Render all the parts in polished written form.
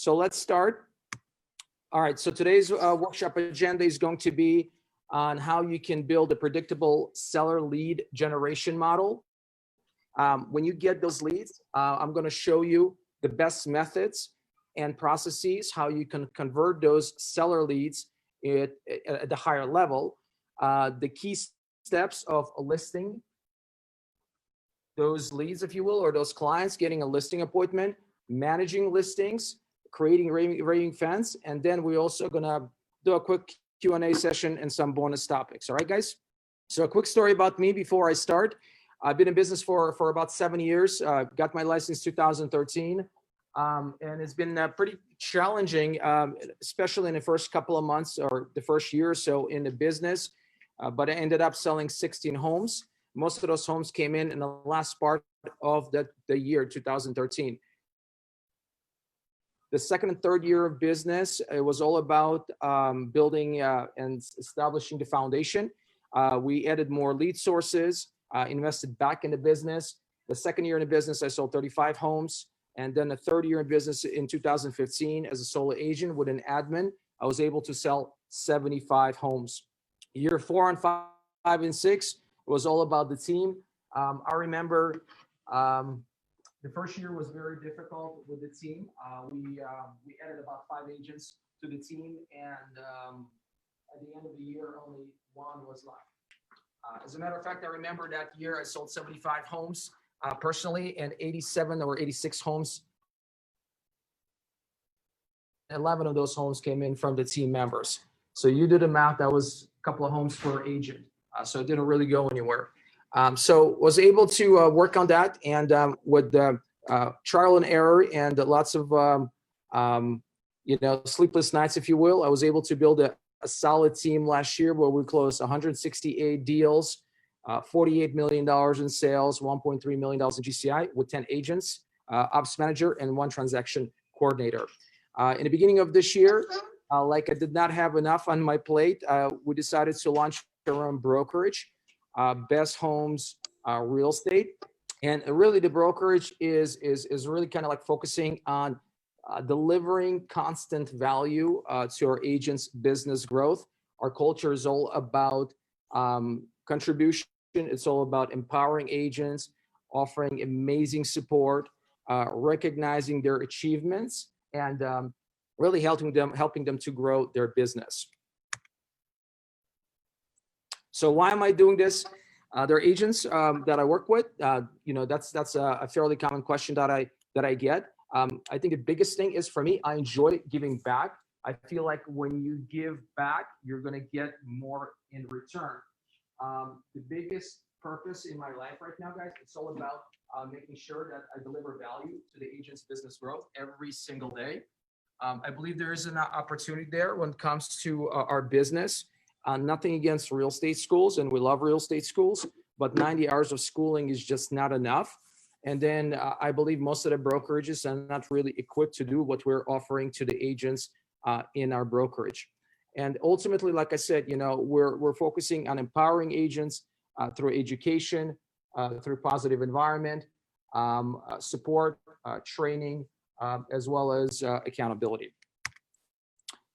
So let's start. All right, so today's workshop agenda is going to be on how you can build a predictable seller lead generation model. When you get those leads, I'm going to show you the best methods and processes, how you can convert those seller leads at the higher level, the key steps of a listing those leads, if you will, or those clients, getting a listing appointment, managing listings, creating rating fence, and then we're also gonna do a quick Q&A session and some bonus topics. All right, guys? So a quick story about me before I start. I've been in business for about 7 years. Got my license 2013. And it's been pretty challenging, especially in the first couple of months or the first year or so in the business. But I ended up selling 16 homes. Most of those homes came in the last part of the year 2013. The second and third year of business, it was all about building and establishing the foundation. We added more lead sources, invested back in the business. The second year in the business, I sold 35 homes. And then the third year in business in 2015, as a solo agent with an admin, I was able to sell 75 homes. Year 4 and 5 and 6 was all about the team. I remember the first year was very difficult with the team. We added about 5 agents to the team, and at the end of the year, only 1 was left. As a matter of fact, I remember that year I sold 75 homes personally, and 87 or 86 homes. 11 of those homes came in from the team members. So you do the math, that was a couple of homes per agent. So it didn't really go anywhere. So was able to work on that, and with trial and error and lots of sleepless nights, if you will, I was able to build a solid team last year where we closed 168 deals, $48 million in sales, $1.3 million in GCI with 10 agents, ops manager, and 1 transaction coordinator. In the beginning of this year, like I did not have enough on my plate, we decided to launch our own brokerage, Best Homes Real Estate. And really the brokerage is really kind of like focusing on delivering constant value to our agents' business growth. Our culture is all about contribution. It's all about empowering agents, offering amazing support, recognizing their achievements, and really helping them to grow their business. So why am I doing this? There are agents that I work with. That's a fairly common question that I get. I think the biggest thing is, for me, I enjoy giving back. I feel like when you give back, you're going to get more in return. The biggest purpose in my life right now, guys, it's all about making sure that I deliver value to the agent's business growth every single day. I believe there is an opportunity there when it comes to our business. Nothing against real estate schools, and we love real estate schools, but 90 hours of schooling is just not enough. And then I believe most of the brokerages are not really equipped to do what we're offering to the agents in our brokerage. And ultimately, like I said, we're focusing on empowering agents through education, through positive environment, support, training, as well as accountability.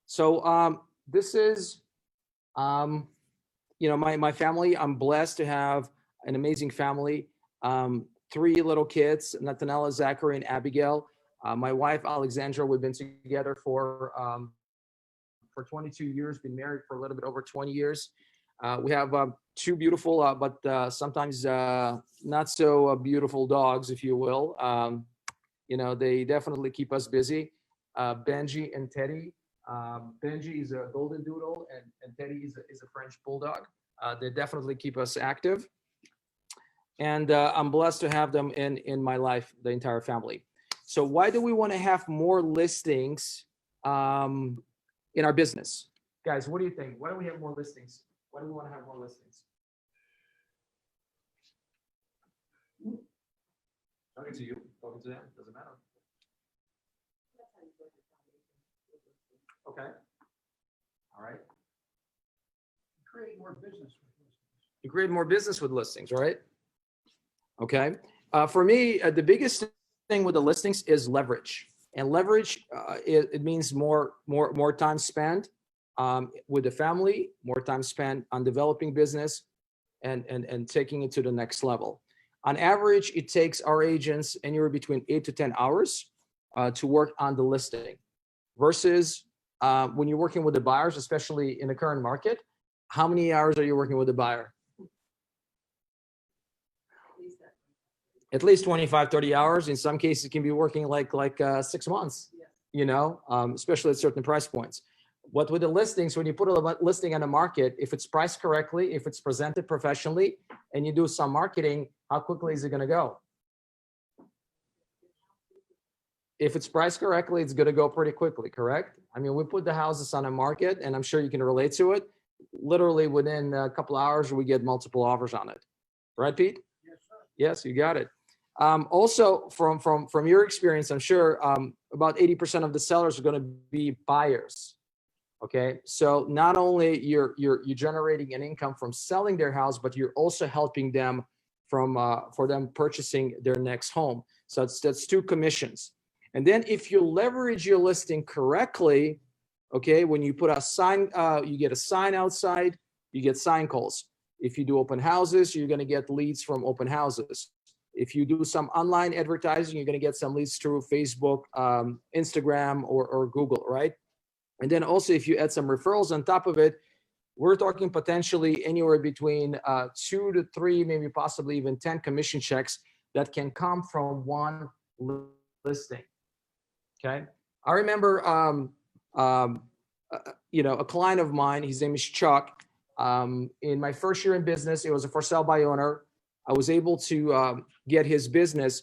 So this is, my family. I'm blessed to have an amazing family. 3 little kids, Nathaniela, Zachary, and Abigail. My wife, Alexandra, we've been together for 22 years, been married for a little bit over 20 years. We have 2 beautiful, but sometimes not so beautiful dogs, if you will. They definitely keep us busy. Benji and Teddy. Benji is a golden doodle, and Teddy is a French bulldog. They definitely keep us active. And I'm blessed to have them in my life, the entire family. So why do we want to have more listings in our business? Guys, what do you think? Why do we have more listings? Why do we want to have more listings? Talking to you, talking to them, doesn't matter. Okay. All right. Create more business with listings. You create more business with listings, right? Okay. For me, the biggest thing with the listings is leverage. And leverage, it means more time spent with the family, more time spent on developing business and taking it to the next level. On average, it takes our agents anywhere between 8 to 10 hours to work on the listing, versus when you're working with the buyers, especially in the current market, how many hours are you working with the buyer? At least 25, 30 hours. In some cases, it can be working like 6 months, you know, especially at certain price points. What with the listings, when you put a listing on the market, if it's priced correctly, if it's presented professionally, and you do some marketing, how quickly is it going to go? If it's priced correctly, it's going to go pretty quickly, correct? I mean, we put the houses on the market, and I'm sure you can relate to it. Literally within a couple hours, we get multiple offers on it. Right, Pete? Yes, sir. Yes, you got it. Also, from your experience, I'm sure about 80% of the sellers are going to be buyers. Okay, so not only you're generating an income from selling their house, but you're also helping them for them purchasing their next home. So that's 2 commissions. And then if you leverage your listing correctly, okay, when you put a sign, you get a sign outside, you get sign calls. If you do open houses, you're going to get leads from open houses. If you do some online advertising, you're going to get some leads through Facebook, Instagram, or Google, right? And then also, if you add some referrals on top of it, we're talking potentially anywhere between 2 to 3, maybe possibly even 10 commission checks that can come from one listing. Okay. I remember, you know, a client of mine, his name is Chuck. In my first year in business, it was a for sale by owner. I was able to get his business.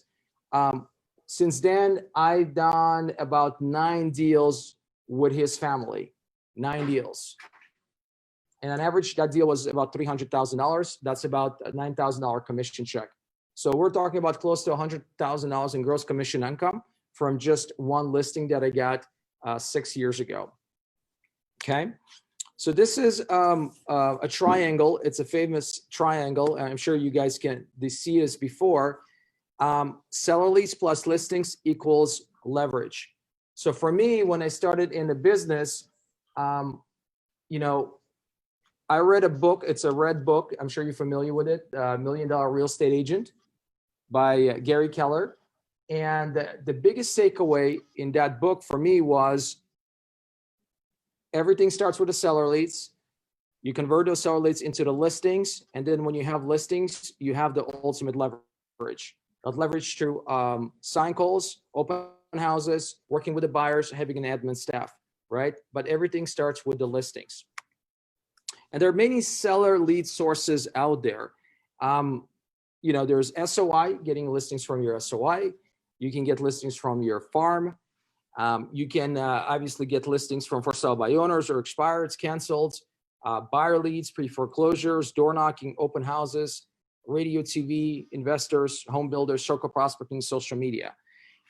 Since then, I've done about 9 deals with his family, 9 deals. And on average, that deal was about $300,000. That's about a $9,000 commission check. So we're talking about close to $100,000 in gross commission income from just one listing that I got 6 years ago. Okay. So this is a triangle. It's a famous triangle. I'm sure you guys can see this before. Seller leads plus listings equals leverage. So for me, when I started in the business, you know, I read a book. It's a red book. I'm sure you're familiar with it, $1 Million Real Estate Agent by Gary Keller. And the biggest takeaway in that book for me was everything starts with the seller leads. You convert those seller leads into the listings. And then when you have listings, you have the ultimate leverage. That leverage through sign calls, open houses, working with the buyers, having an admin staff, right? But everything starts with the listings. And there are many seller lead sources out there. You know, there's SOI, getting listings from your SOI. You can get listings from your farm. You can obviously get listings from for sale by owners or expired, canceled, buyer leads, pre-foreclosures, door knocking, open houses, radio, TV, investors, home builders, circle prospecting, social media.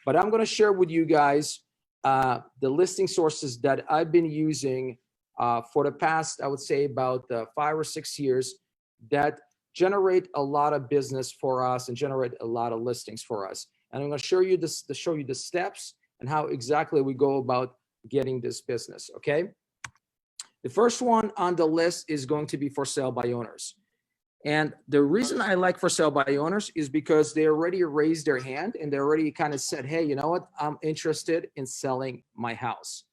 But I'm going to share with you guys the listing sources that I've been using for the past, I would say about 5 or 6 years that generate a lot of business for us and generate a lot of listings for us. And I'm going to show you this, to show you the steps and how exactly we go about getting this business. Okay. The first one on the list is going to be for sale by owners. And the reason I like for sale by owners is because they already raised their hand and they already kind of said, hey, you know what? I'm interested in selling my house.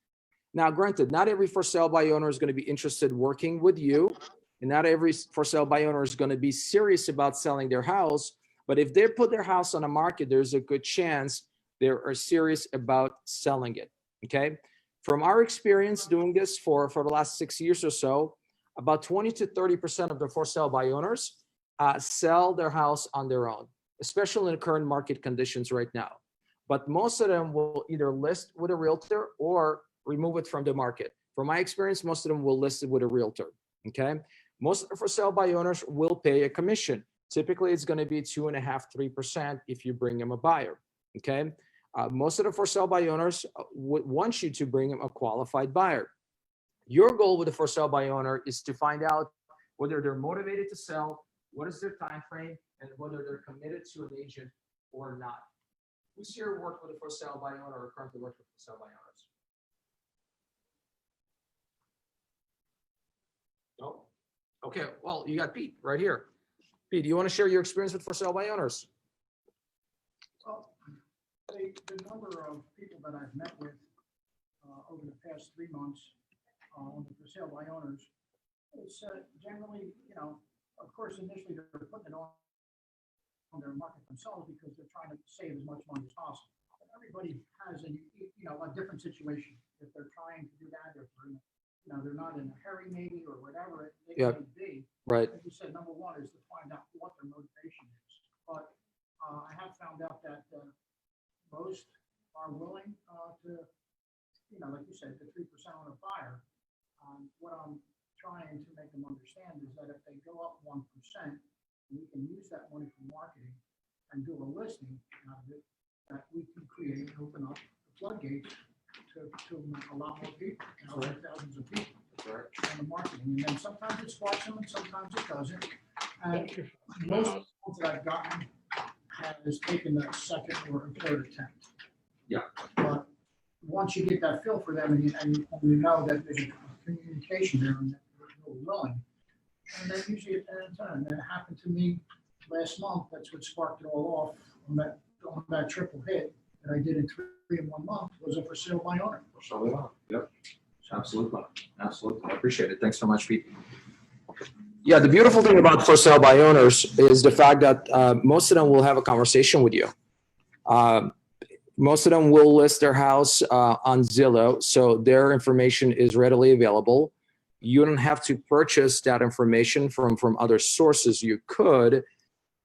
Now, granted, not every for sale by owner is going to be interested working with you. And not every for sale by owner is going to be serious about selling their house. But if they put their house on the market, there's a good chance they are serious about selling it. Okay. From our experience doing this for the last 6 years or so, about 20 to 30% of the for sale by owners sell their house on their own, especially in the current market conditions right now. But most of them will either list with a realtor or remove it from the market. From my experience, most of them will list it with a realtor. Okay. Most of the for sale by owners will pay a commission. Typically, it's going to be 2.5%, 3% if you bring them a buyer. Okay. Most of the for sale by owners want you to bring them a qualified buyer. Your goal with the for sale by owner is to find out whether they're motivated to sell, what is their time frame, and whether they're committed to an agent or not. Who's here worked with a for sale by owner or currently works with for sale by owners? No? Okay, well, you got Pete right here. Pete, do you want to share your experience with for sale by owners? Well, the number of people that I've met with over the past 3 months on the for sale by owners, it's generally, of course, initially they're putting it on their market themselves because they're trying to save as much money as possible. But everybody has a different situation. If they're trying to do that, if they're not in a hurry maybe or whatever it may be. Right. Like you said, number one is to find out what their motivation is. But I have found out that most are willing to, like you said, the 3% on a buyer. What I'm trying to make them understand is that if they go up 1%, we can use that money for marketing and do a listing out of it that we can create and open up the floodgates to a lot more people, thousands of people on the marketing. And then sometimes it sparks them and sometimes it doesn't. And most of the ones that I've gotten has taken that second or third attempt. Yeah. But once you get that feel for them and you know that there's a communication there and that they're willing, and then usually it happened to me last month. That's what sparked it all off on that triple hit that I did in 3 in 1 month was a for sale by owner. For sale by owner. Yep. Absolutely. Absolutely. I appreciate it. Thanks so much, Pete. Yeah, the beautiful thing about for sale by owners is the fact that most of them will have a conversation with you. Most of them will list their house on Zillow, so their information is readily available. You don't have to purchase that information from other sources. You could,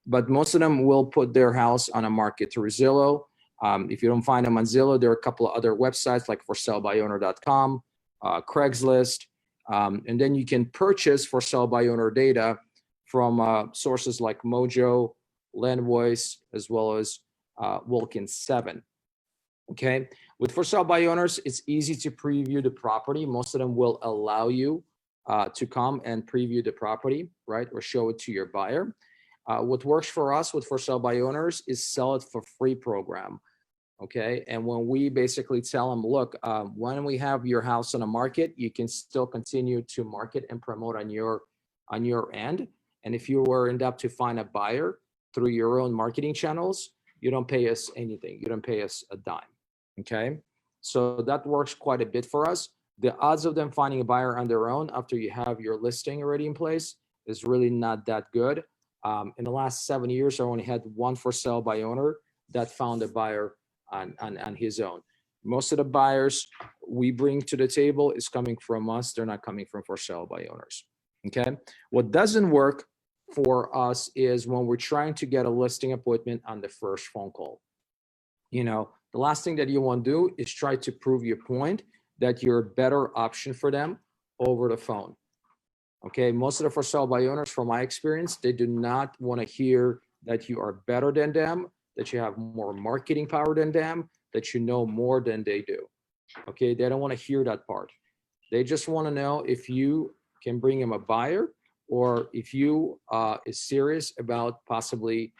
but most of them will put their house on a market through Zillow. If you don't find them on Zillow, there are a couple of other websites like forsalebyowner.com, Craigslist, and then you can purchase for sale by owner data from sources like Mojo, Landvoice, as well as Wilkins 7. Okay, with for sale by owners, it's easy to preview the property. Most of them will allow you to come and preview the property, right, or show it to your buyer. What works for us with for sale by owners is sell it for free program. Okay, and when we basically tell them, look, when we have your house on the market, you can still continue to market and promote on your end. And if you were end up to find a buyer through your own marketing channels, you don't pay us anything. You don't pay us a dime. Okay, so that works quite a bit for us. The odds of them finding a buyer on their own after you have your listing already in place is really not that good. In the last 7 years, I only had one for sale by owner that found a buyer on his own. Most of the buyers we bring to the table is coming from us. They're not coming from for sale by owners. Okay, what doesn't work for us is when we're trying to get a listing appointment on the first phone call. The last thing that you want to do is try to prove your point that you're a better option for them over the phone. Okay, most of the for sale by owners, from my experience, they do not want to hear that you are better than them, that you have more marketing power than them, that you know more than they do. Okay, they don't want to hear that part. They just want to know if you can bring them a buyer or if you is serious about possibly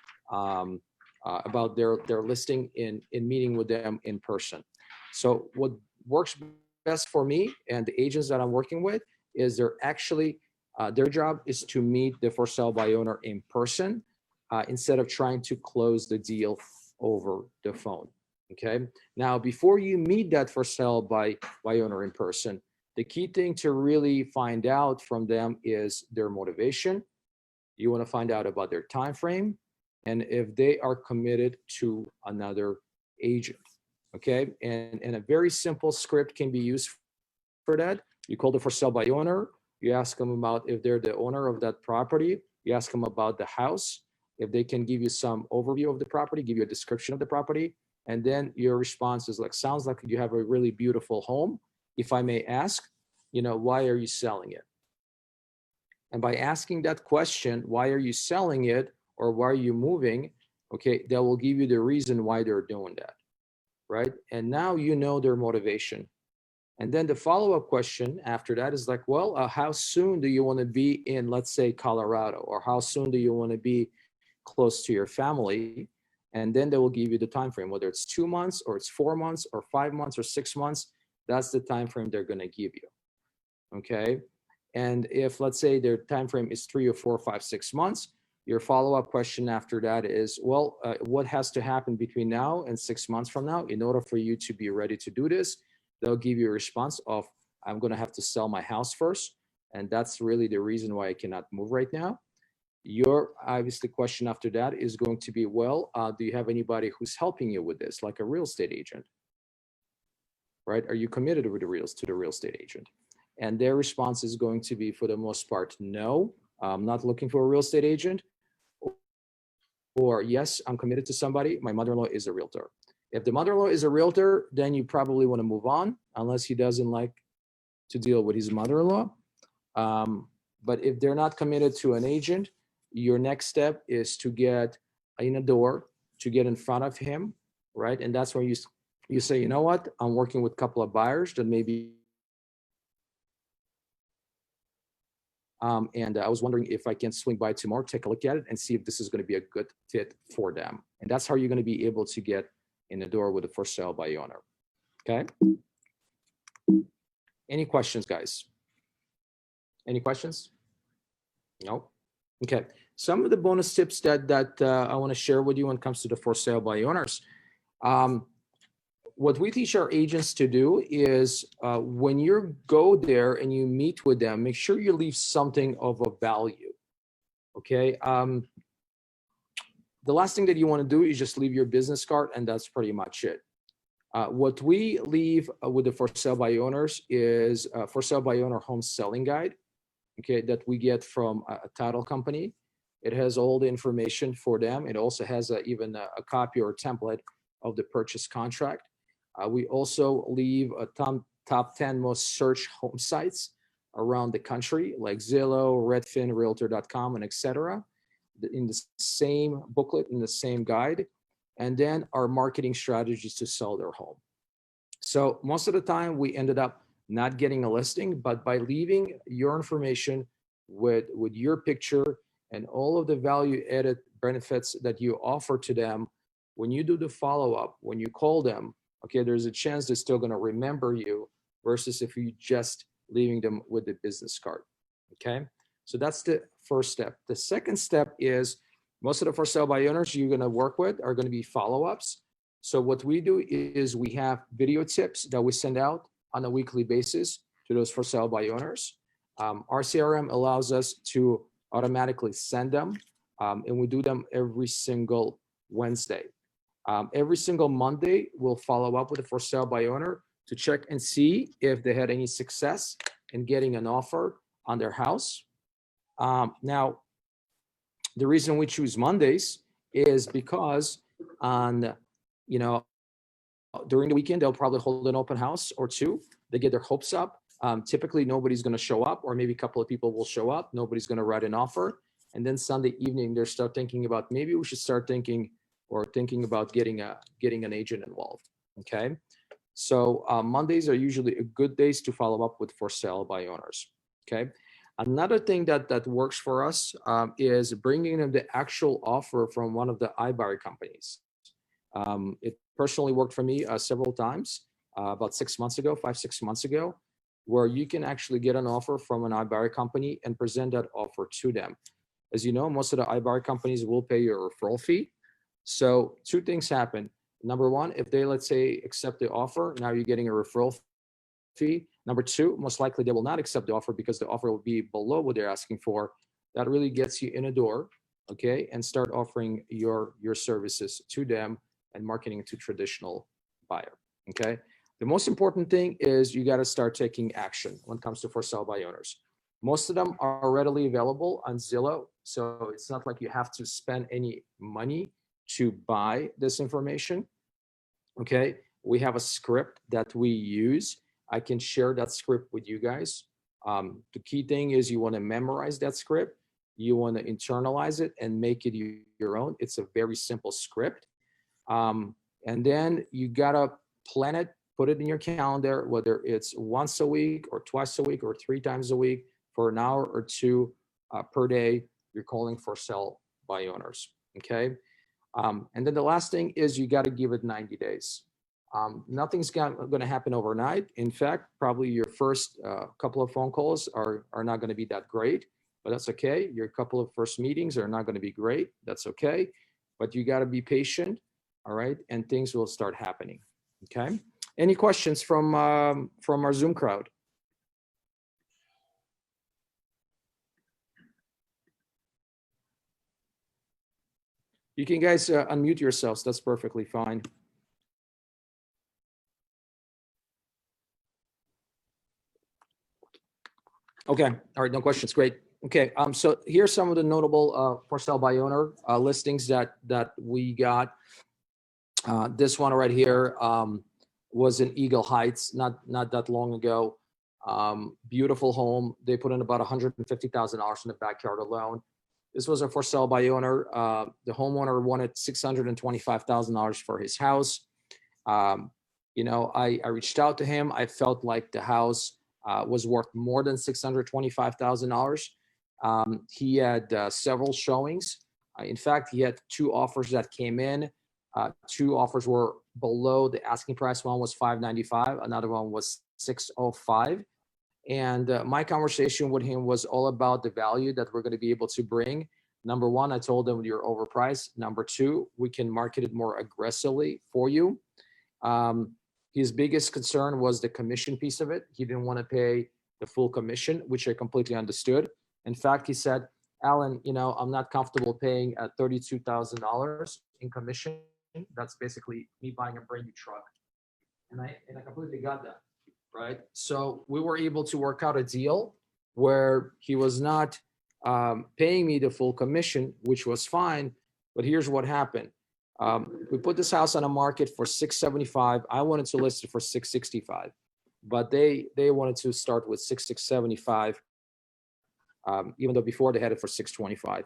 about their listing in meeting with them in person. So what works best for me and the agents that I'm working with is they're actually their job is to meet the for sale by owner in person instead of trying to close the deal over the phone. Okay, now before you meet that for sale by owner in person, the key thing to really find out from them is their motivation. You want to find out about their time frame and if they are committed to another agent. Okay, and a very simple script can be used for that. You call the for sale by owner. You ask them about if they're the owner of that property. You ask them about the house, if they can give you some overview of the property, give you a description of the property. And then your response is like, sounds like you have a really beautiful home. If I may ask, why are you selling it? And by asking that question, why are you selling it or why are you moving? Okay, that will give you the reason why they're doing that, right? And now you know their motivation. And then the follow-up question after that is like, well, how soon do you want to be in, let's say, Colorado? Or how soon do you want to be close to your family? and then they will give you the time frame, whether it's 2 months or it's 4 months or 5 months or 6 months. That's the time frame they're going to give you. Okay, and if let's say their time frame is 3 or 4 or 5, 6 months, your follow-up question after that is, well, what has to happen between now and 6 months from now in order for you to be ready to do this? They'll give you a response of, I'm going to have to sell my house first, and that's really the reason why I cannot move right now. Your obviously question after that is going to be, well, do you have anybody who's helping you with this, like a real estate agent? Right? Are you committed to the real estate agent? And their response is going to be, for the most part, no, I'm not looking for a real estate agent. Or yes, I'm committed to somebody. My mother-in-law is a realtor. If the mother-in-law is a realtor, then you probably want to move on, unless he doesn't like to deal with his mother-in-law. But if they're not committed to an agent, your next step is to get in a door, to get in front of him, right? And that's where you say, you know what, I'm working with a couple of buyers that maybe, and I was wondering if I can swing by tomorrow, take a look at it and see if this is going to be a good fit for them. And that's how you're going to be able to get in the door with a for sale by owner. Okay. Any questions, guys? Any questions? No. Okay. Some of the bonus tips that I want to share with you when it comes to the for sale by owners. What we teach our agents to do is when you go there and you meet with them, make sure you leave something of a value. Okay. The last thing that you want to do is just leave your business card, and that's pretty much it. What we leave with the for sale by owners is a for sale by owner home selling guide, okay, that we get from a title company. It has all the information for them. It also has even a copy or a template of the purchase contract. We also leave a top 10 most searched home sites around the country, like Zillow, Redfin, Realtor.com, and etc. in the same booklet, in the same guide. And then our marketing strategies to sell their home. So most of the time we ended up not getting a listing, but by leaving your information with your picture and all of the value added benefits that you offer to them, when you do the follow-up, when you call them, okay, there's a chance they're still going to remember you versus if you just leaving them with the business card. Okay, so that's the first step. The second step is most of the for sale by owners you're going to work with are going to be follow-ups. So what we do is we have video tips that we send out on a weekly basis to those for sale by owners. Our CRM allows us to automatically send them, and we do them every single Wednesday. Every single Monday, we'll follow up with a for sale by owner to check and see if they had any success in getting an offer on their house. Now, the reason we choose Mondays is because during the weekend, they'll probably hold an open house or two. They get their hopes up. Typically, nobody's going to show up, or maybe a couple of people will show up. Nobody's going to write an offer. And then Sunday evening, they start thinking about maybe we should start thinking about getting an agent involved. Okay. So Mondays are usually a good days to follow up with for sale by owners. Okay. Another thing that works for us is bringing them the actual offer from one of the iBuyer companies. It personally worked for me several times about 6 months ago, 5-6 months ago, where you can actually get an offer from an iBuyer company and present that offer to them. As you know, most of the iBuyer companies will pay you a referral fee. So two things happen. Number one, if they, let's say, accept the offer, now you're getting a referral fee. Number two, most likely they will not accept the offer because the offer will be below what they're asking for. That really gets you in a door, okay, and start offering your services to them and marketing to traditional buyer, okay? The most important thing is you got to start taking action when it comes to for sale by owners. Most of them are readily available on Zillow, so it's not like you have to spend any money to buy this information, okay? We have a script that we use. I can share that script with you guys. The key thing is you want to memorize that script. You want to internalize it and make it your own. It's a very simple script. And then you got to plan it, put it in your calendar, whether it's once a week or twice a week or 3 times a week for an hour or 2 per day, you're calling for sale by owners, okay? And then the last thing is you got to give it 90 days. Nothing's going to happen overnight. In fact, probably your first couple of phone calls are not going to be that great, but that's okay. Your couple of first meetings are not going to be great. That's okay. But you got to be patient. All right. And things will start happening. Okay. Any questions from our Zoom crowd? You can guys unmute yourselves. That's perfectly fine. Okay. All right. No questions. Great. Okay. So here's some of the notable for sale by owner listings that we got. This one right here was in Eagle Heights, not that long ago. Beautiful home. They put in about $150,000 in the backyard alone. This was a for sale by owner. The homeowner wanted $625,000 for his house. You know, I reached out to him. I felt like the house was worth more than $625,000. He had several showings. In fact, he had 2 offers that came in. 2 offers were below the asking price. One was $595. Another one was $605. And my conversation with him was all about the value that we're going to be able to bring. Number one, I told him you're overpriced. Number 2, we can market it more aggressively for you. His biggest concern was the commission piece of it. He didn't want to pay the full commission, which I completely understood. In fact, he said, Alan, you know, I'm not comfortable paying $32,000 in commission. That's basically me buying a brand new truck. And I completely got that. Right. So we were able to work out a deal where he was not paying me the full commission, which was fine. But here's what happened. We put this house on the market for $675. I wanted to list it for $665, but they wanted to start with $675, even though before they had it for $625.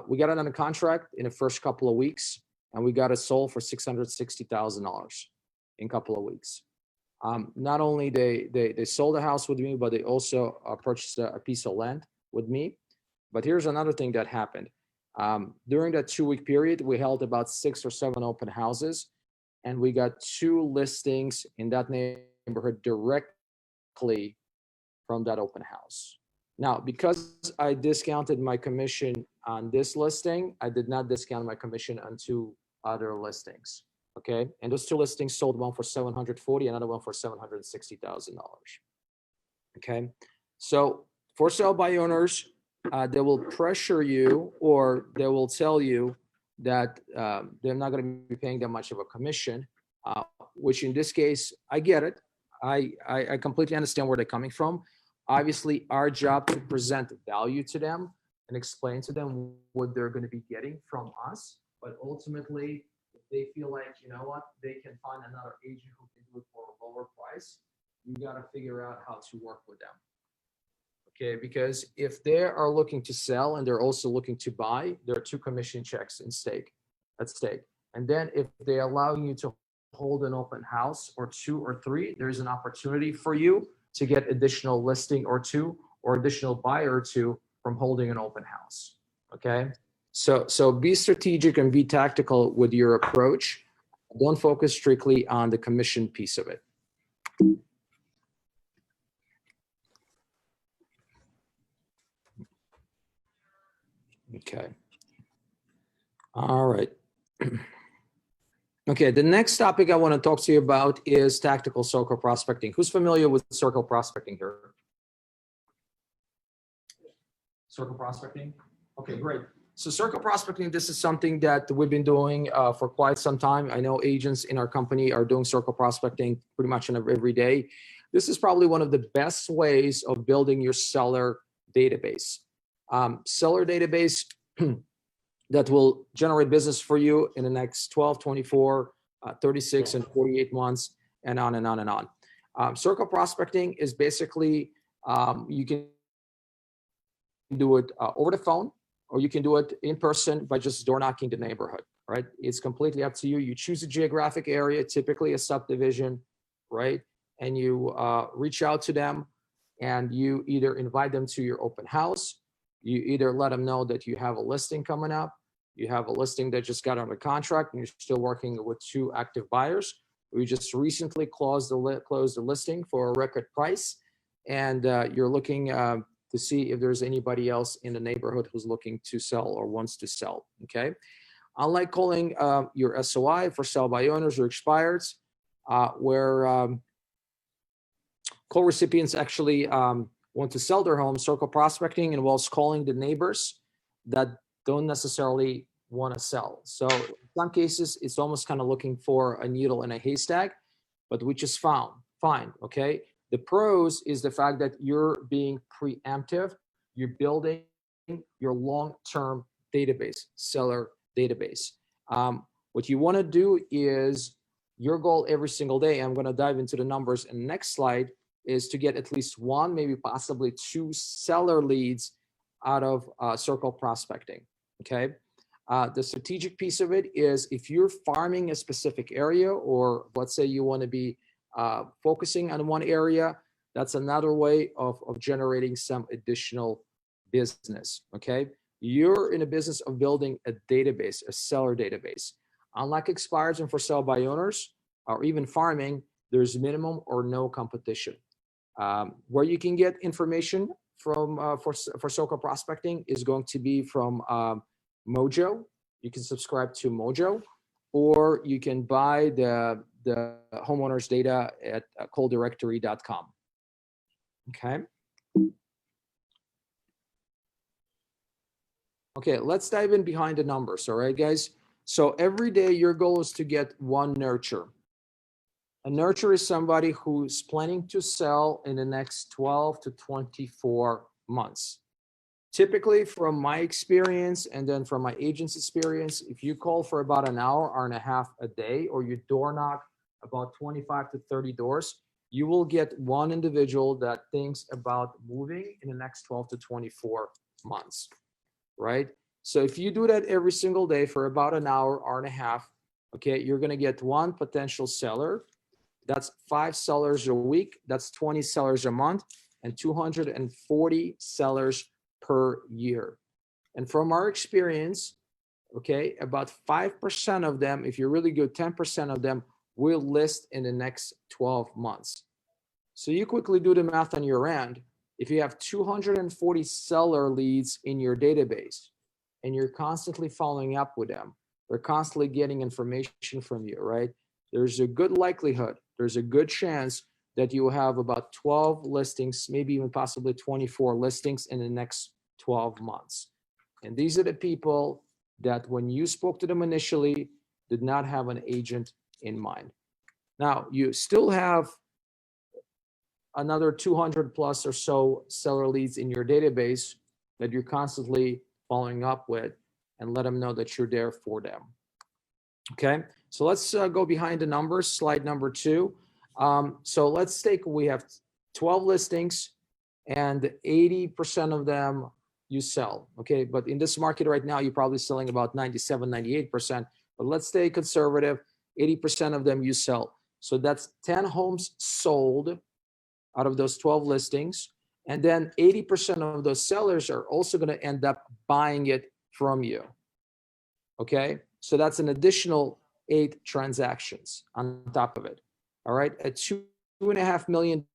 We got it under contract in the first couple of weeks, and we got it sold for $660,000 in a couple of weeks. Not only they sold the house with me, but they also purchased a piece of land with me. But here's another thing that happened. During that 2-week period, we held about 6 or 7 open houses, and we got 2 listings in that neighborhood directly from that open house. Now, because I discounted my commission on this listing, I did not discount my commission on 2 other listings. Okay, and those 2 listings sold, one for $740,000, another one for $760,000. Okay, so for sale by owners, they will pressure you, or they will tell you that they're not going to be paying that much of a commission, which in this case, I get it. I completely understand where they're coming from. Obviously, our job to present value to them and explain to them what they're going to be getting from us, but ultimately, they feel like, you know what, they can find another agent who can do it for a lower price. You got to figure out how to work with them. Okay, because if they are looking to sell and they're also looking to buy, there are 2 commission checks at stake. And then if they allow you to hold an open house or 2 or 3, there's an opportunity for you to get additional listing or 2 or additional buyer or 2 from holding an open house. Okay. So be strategic and be tactical with your approach. Don't focus strictly on the commission piece of it. Okay. All right. Okay, the next topic I want to talk to you about is tactical circle prospecting. Who's familiar with circle prospecting here? Circle prospecting? Okay, great. So circle prospecting, this is something that we've been doing for quite some time. I know agents in our company are doing circle prospecting pretty much every day. This is probably one of the best ways of building your seller database. Seller database that will generate business for you in the next 12, 24, 36, and 48 months, and on and on and on. Circle prospecting is basically, you can do it over the phone, or you can do it in person by just door knocking the neighborhood, right? It's completely up to you. You choose a geographic area, typically a subdivision, right? And you reach out to them, and you either invite them to your open house, you either let them know that you have a listing coming up, you have a listing that just got under contract and you're still working with 2 active buyers. We just recently closed the listing for a record price, and you're looking to see if there's anybody else in the neighborhood who's looking to sell or wants to sell, okay? Unlike calling your SOI for sell by owners or expireds, where call recipients actually want to sell their home, circle prospecting involves calling the neighbors that don't necessarily want to sell. So in some cases, it's almost kind of looking for a needle in a haystack, but which is fine, okay? The pros is the fact that you're being preemptive, you're building your long-term database, seller database. What you want to do is your goal every single day, I'm going to dive into the numbers in the next slide, is to get at least 1, maybe possibly 2 seller leads out of circle prospecting, okay? The strategic piece of it is if you're farming a specific area, or let's say you want to be focusing on one area, that's another way of generating some additional business, okay? You're in a business of building a database, a seller database. Unlike expires and for sale by owners, or even farming, there's minimum or no competition. Where you can get information from for circle prospecting is going to be from Mojo. You can subscribe to Mojo, or you can buy the homeowners data at calldirectory.com. Okay. Okay, let's dive in behind the numbers. All right, guys. So every day your goal is to get 1 nurture. A nurture is somebody who's planning to sell in the next 12 to 24 months. Typically, from my experience and then from my agent's experience, if you call for about an hour and a half a day, or you door knock about 25 to 30 doors, you will get 1 individual that thinks about moving in the next 12 to 24 months, right? So if you do that every single day for about an hour and a half, okay, you're going to get 1 potential seller. That's 5 sellers a week. That's 20 sellers a month, and 240 sellers per year. And from our experience, okay, about 5% of them, if you're really good, 10% of them will list in the next 12 months. So you quickly do the math on your end. If you have 240 seller leads in your database and you're constantly following up with them, they're constantly getting information from you, right? There's a good likelihood, there's a good chance that you will have about 12 listings, maybe even possibly 24 listings in the next 12 months. And these are the people that when you spoke to them initially, did not have an agent in mind. Now, you still have another 200 plus or so seller leads in your database that you're constantly following up with, and let them know that you're there for them. Okay, so let's go behind the numbers, slide number 2. So let's take, we have 12 listings and 80% of them you sell, okay? But in this market right now, you're probably selling about 97, 98%, but let's stay conservative, 80% of them you sell. So that's 10 homes sold out of those 12 listings. And then 80% of those sellers are also gonna end up buying it from you, okay? So that's an additional 8 transactions on top of it. All right, at $2.5 million,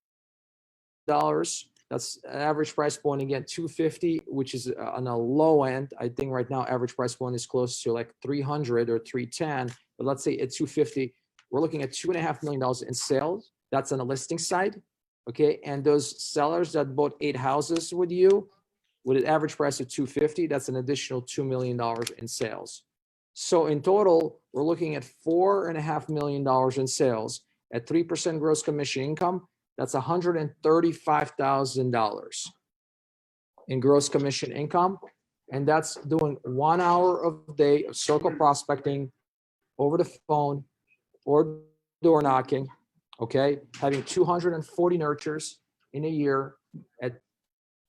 that's an average price point, again, 250, which is on a low end. I think right now average price point is close to like 300 or 310, but let's say at 250, we're looking at $2.5 million in sales. That's on the listing side, okay? And those sellers that bought 8 houses with you, with an average price of 250, that's an additional $2 million in sales. So in total, we're looking at $4.5 million in sales at 3% gross commission income. That's $135,000 in gross commission income. And that's doing 1 hour of the day of circle prospecting over the phone or door knocking, okay? Having 240 nurtures in a year at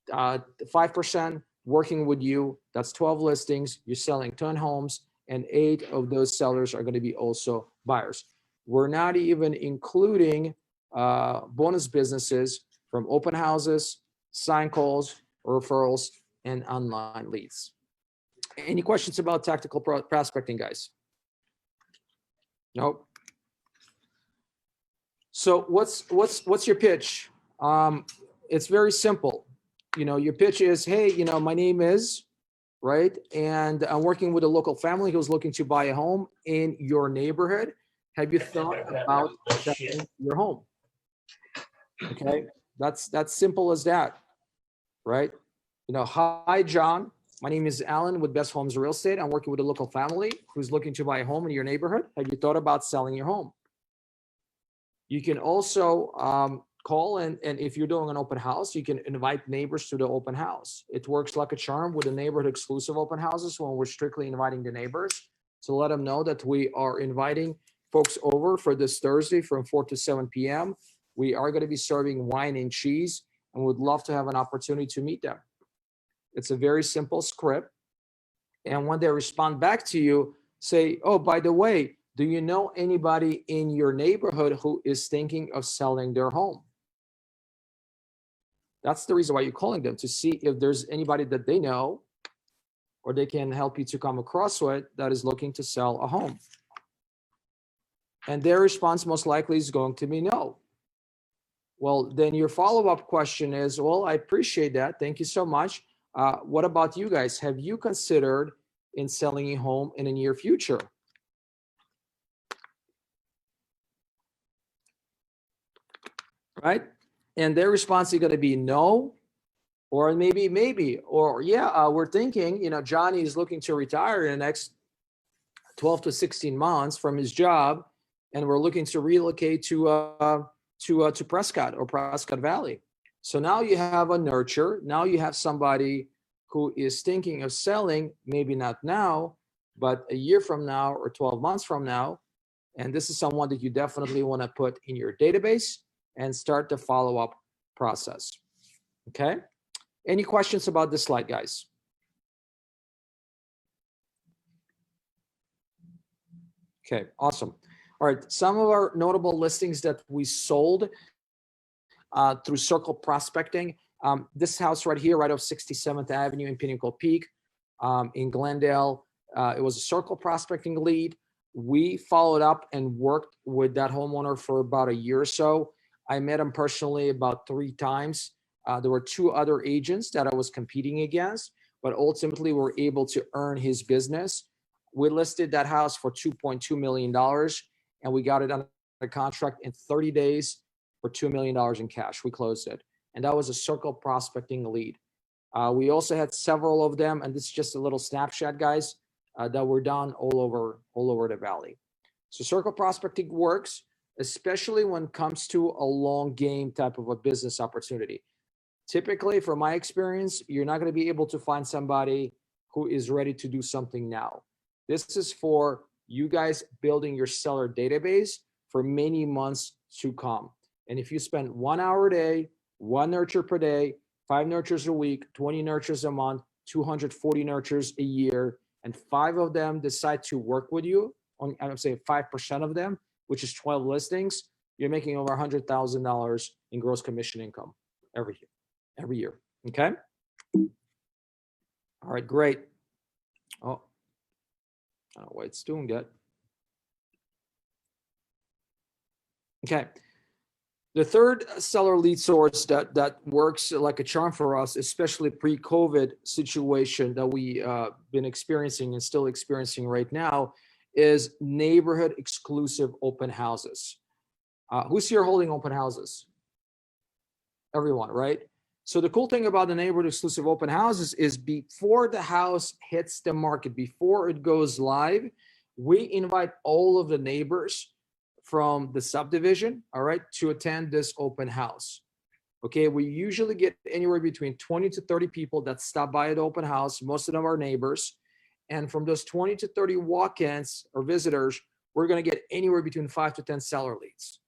5% working with you. That's 12 listings. You're selling 10 homes, and 8 of those sellers are going to be also buyers. We're not even including bonus businesses from open houses, sign calls, referrals, and online leads. Any questions about tactical prospecting, guys? Nope. So what's your pitch? It's very simple. You know, your pitch is, hey, you know, my name is, right? And I'm working with a local family who's looking to buy a home in your neighborhood. Have you thought about selling your home? Okay, that's simple as that, right? You know, hi, John. My name is Alan with Best Homes Real Estate. I'm working with a local family who's looking to buy a home in your neighborhood. Have you thought about selling your home? You can also call and if you're doing an open house, you can invite neighbors to the open house. It works like a charm with the neighborhood exclusive open houses when we're strictly inviting the neighbors to let them know that we are inviting folks over for this Thursday from 4 to 7 p.m. We are going to be serving wine and cheese and would love to have an opportunity to meet them. It's a very simple script. And when they respond back to you, say, oh, by the way, do you know anybody in your neighborhood who is thinking of selling their home? That's the reason why you're calling them, to see if there's anybody that they know or they can help you to come across with that is looking to sell a home. And their response most likely is going to be no. Well, then your follow-up question is, well, I appreciate that. Thank you so much. What about you guys? Have you considered in selling a home in the near future? Right? And their response is going to be no, or maybe, or yeah, we're thinking, you know, Johnny is looking to retire in the next 12 to 16 months from his job, and we're looking to relocate to Prescott or Prescott Valley. So now you have a nurture. Now you have somebody who is thinking of selling, maybe not now, but a year from now or 12 months from now. And this is someone that you definitely want to put in your database and start the follow-up process. Okay. Any questions about this slide, guys? Okay, awesome. All right, some of our notable listings that we sold through Circle Prospecting. This house right here, right off 67th Avenue in Pinnacle Peak in Glendale. It was a Circle Prospecting lead. We followed up and worked with that homeowner for about a year or so. I met him personally about 3 times. There were 2 other agents that I was competing against, but ultimately we were able to earn his business. We listed that house for $2.2 million and we got it under contract in 30 days for $2 million in cash. We closed it. And that was a Circle Prospecting lead. We also had several of them, and this is just a little snapshot, guys, that were done all over the valley. So Circle Prospecting works, especially when it comes to a long game type of a business opportunity. Typically, from my experience, you're not going to be able to find somebody who is ready to do something now. This is for you guys building your seller database for many months to come. And if you spend 1 hour a day, 1 nurture per day, 5 nurtures a week, 20 nurtures a month, 240 nurtures a year, and 5 of them decide to work with you, on, I'm saying 5% of them, which is 12 listings, you're making over $100,000 in gross commission income every year. Okay. All right, great. Oh, I don't know why it's doing that. Okay. The third seller lead source that works like a charm for us, especially pre-COVID situation that we been experiencing and still experiencing right now, is neighborhood exclusive open houses. Who's here holding open houses? Everyone, right? So the cool thing about the neighborhood exclusive open houses is before the house hits the market, before it goes live, we invite all of the neighbors from the subdivision, all right, to attend this open house. Okay, we usually get anywhere between 20 to 30 people that stop by at the open house. Most of them are neighbors. And from those 20 to 30 walk-ins or visitors, we're going to get anywhere between 5 to 10 seller leads.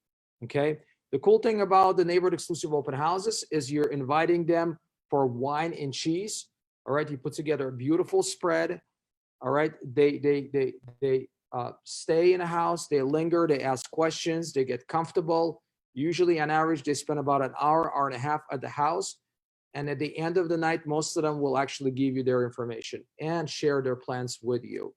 Okay, the cool thing about the neighborhood exclusive open houses is you're inviting them for wine and cheese. All right, you put together a beautiful spread. All right, they stay in a house, they linger, they ask questions, they get comfortable. Usually on average, they spend about an hour, hour and a half at the house. And at the end of the night, most of them will actually give you their information and share their plans with you.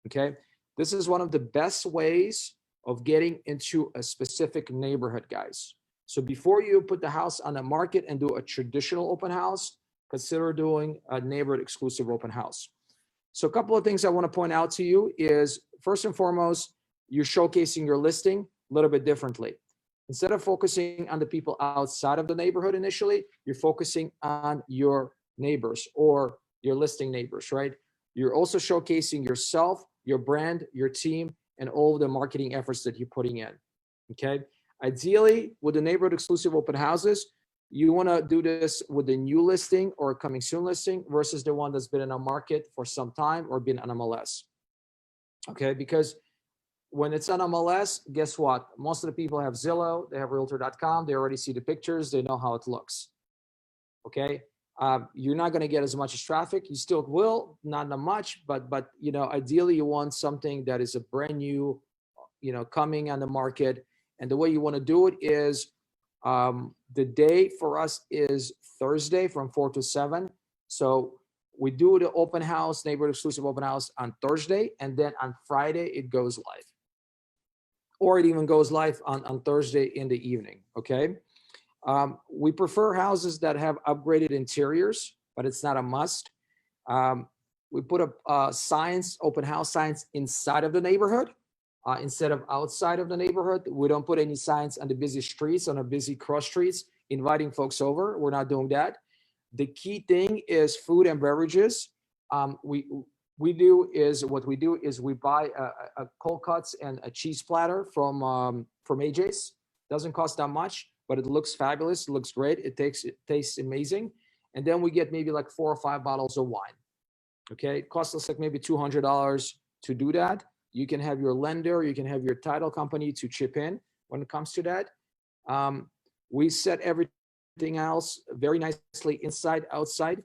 Okay. This is one of the best ways of getting into a specific neighborhood, guys. So before you put the house on the market and do a traditional open house, consider doing a neighborhood exclusive open house. So a couple of things I want to point out to you is, first and foremost, you're showcasing your listing a little bit differently. Instead of focusing on the people outside of the neighborhood initially, you're focusing on your neighbors or your listing neighbors, right? You're also showcasing yourself, your brand, your team, and all of the marketing efforts that you're putting in, okay? Ideally, with the neighborhood exclusive open houses, you want to do this with the new listing or coming soon listing versus the one that's been in a market for some time or been on MLS, okay? Because when it's on MLS, guess what? Most of the people have Zillow, they have realtor.com, they already see the pictures, they know how it looks, okay? You're not going to get as much as traffic. You still will, not much, but you know, ideally you want something that is a brand new, you know, coming on the market. And the way you want to do it is, the day for us is Thursday from 4 to 7. So we do the open house, neighborhood exclusive open house on Thursday, and then on Friday it goes live. Or it even goes live on Thursday in the evening, okay? We prefer houses that have upgraded interiors, but it's not a must. We put a signs, open house signs inside of the neighborhood instead of outside of the neighborhood. We don't put any signs on the busy streets, on the busy cross streets, inviting folks over. We're not doing that. The key thing is food and beverages. What we do is we buy a cold cuts and a cheese platter from AJ's. Doesn't cost that much, but it looks fabulous. It looks great. It tastes amazing. And then we get maybe like 4 or 5 bottles of wine. Okay, it costs us like maybe $200 to do that. You can have your lender, you can have your title company to chip in when it comes to that. We set everything else very nicely inside, outside.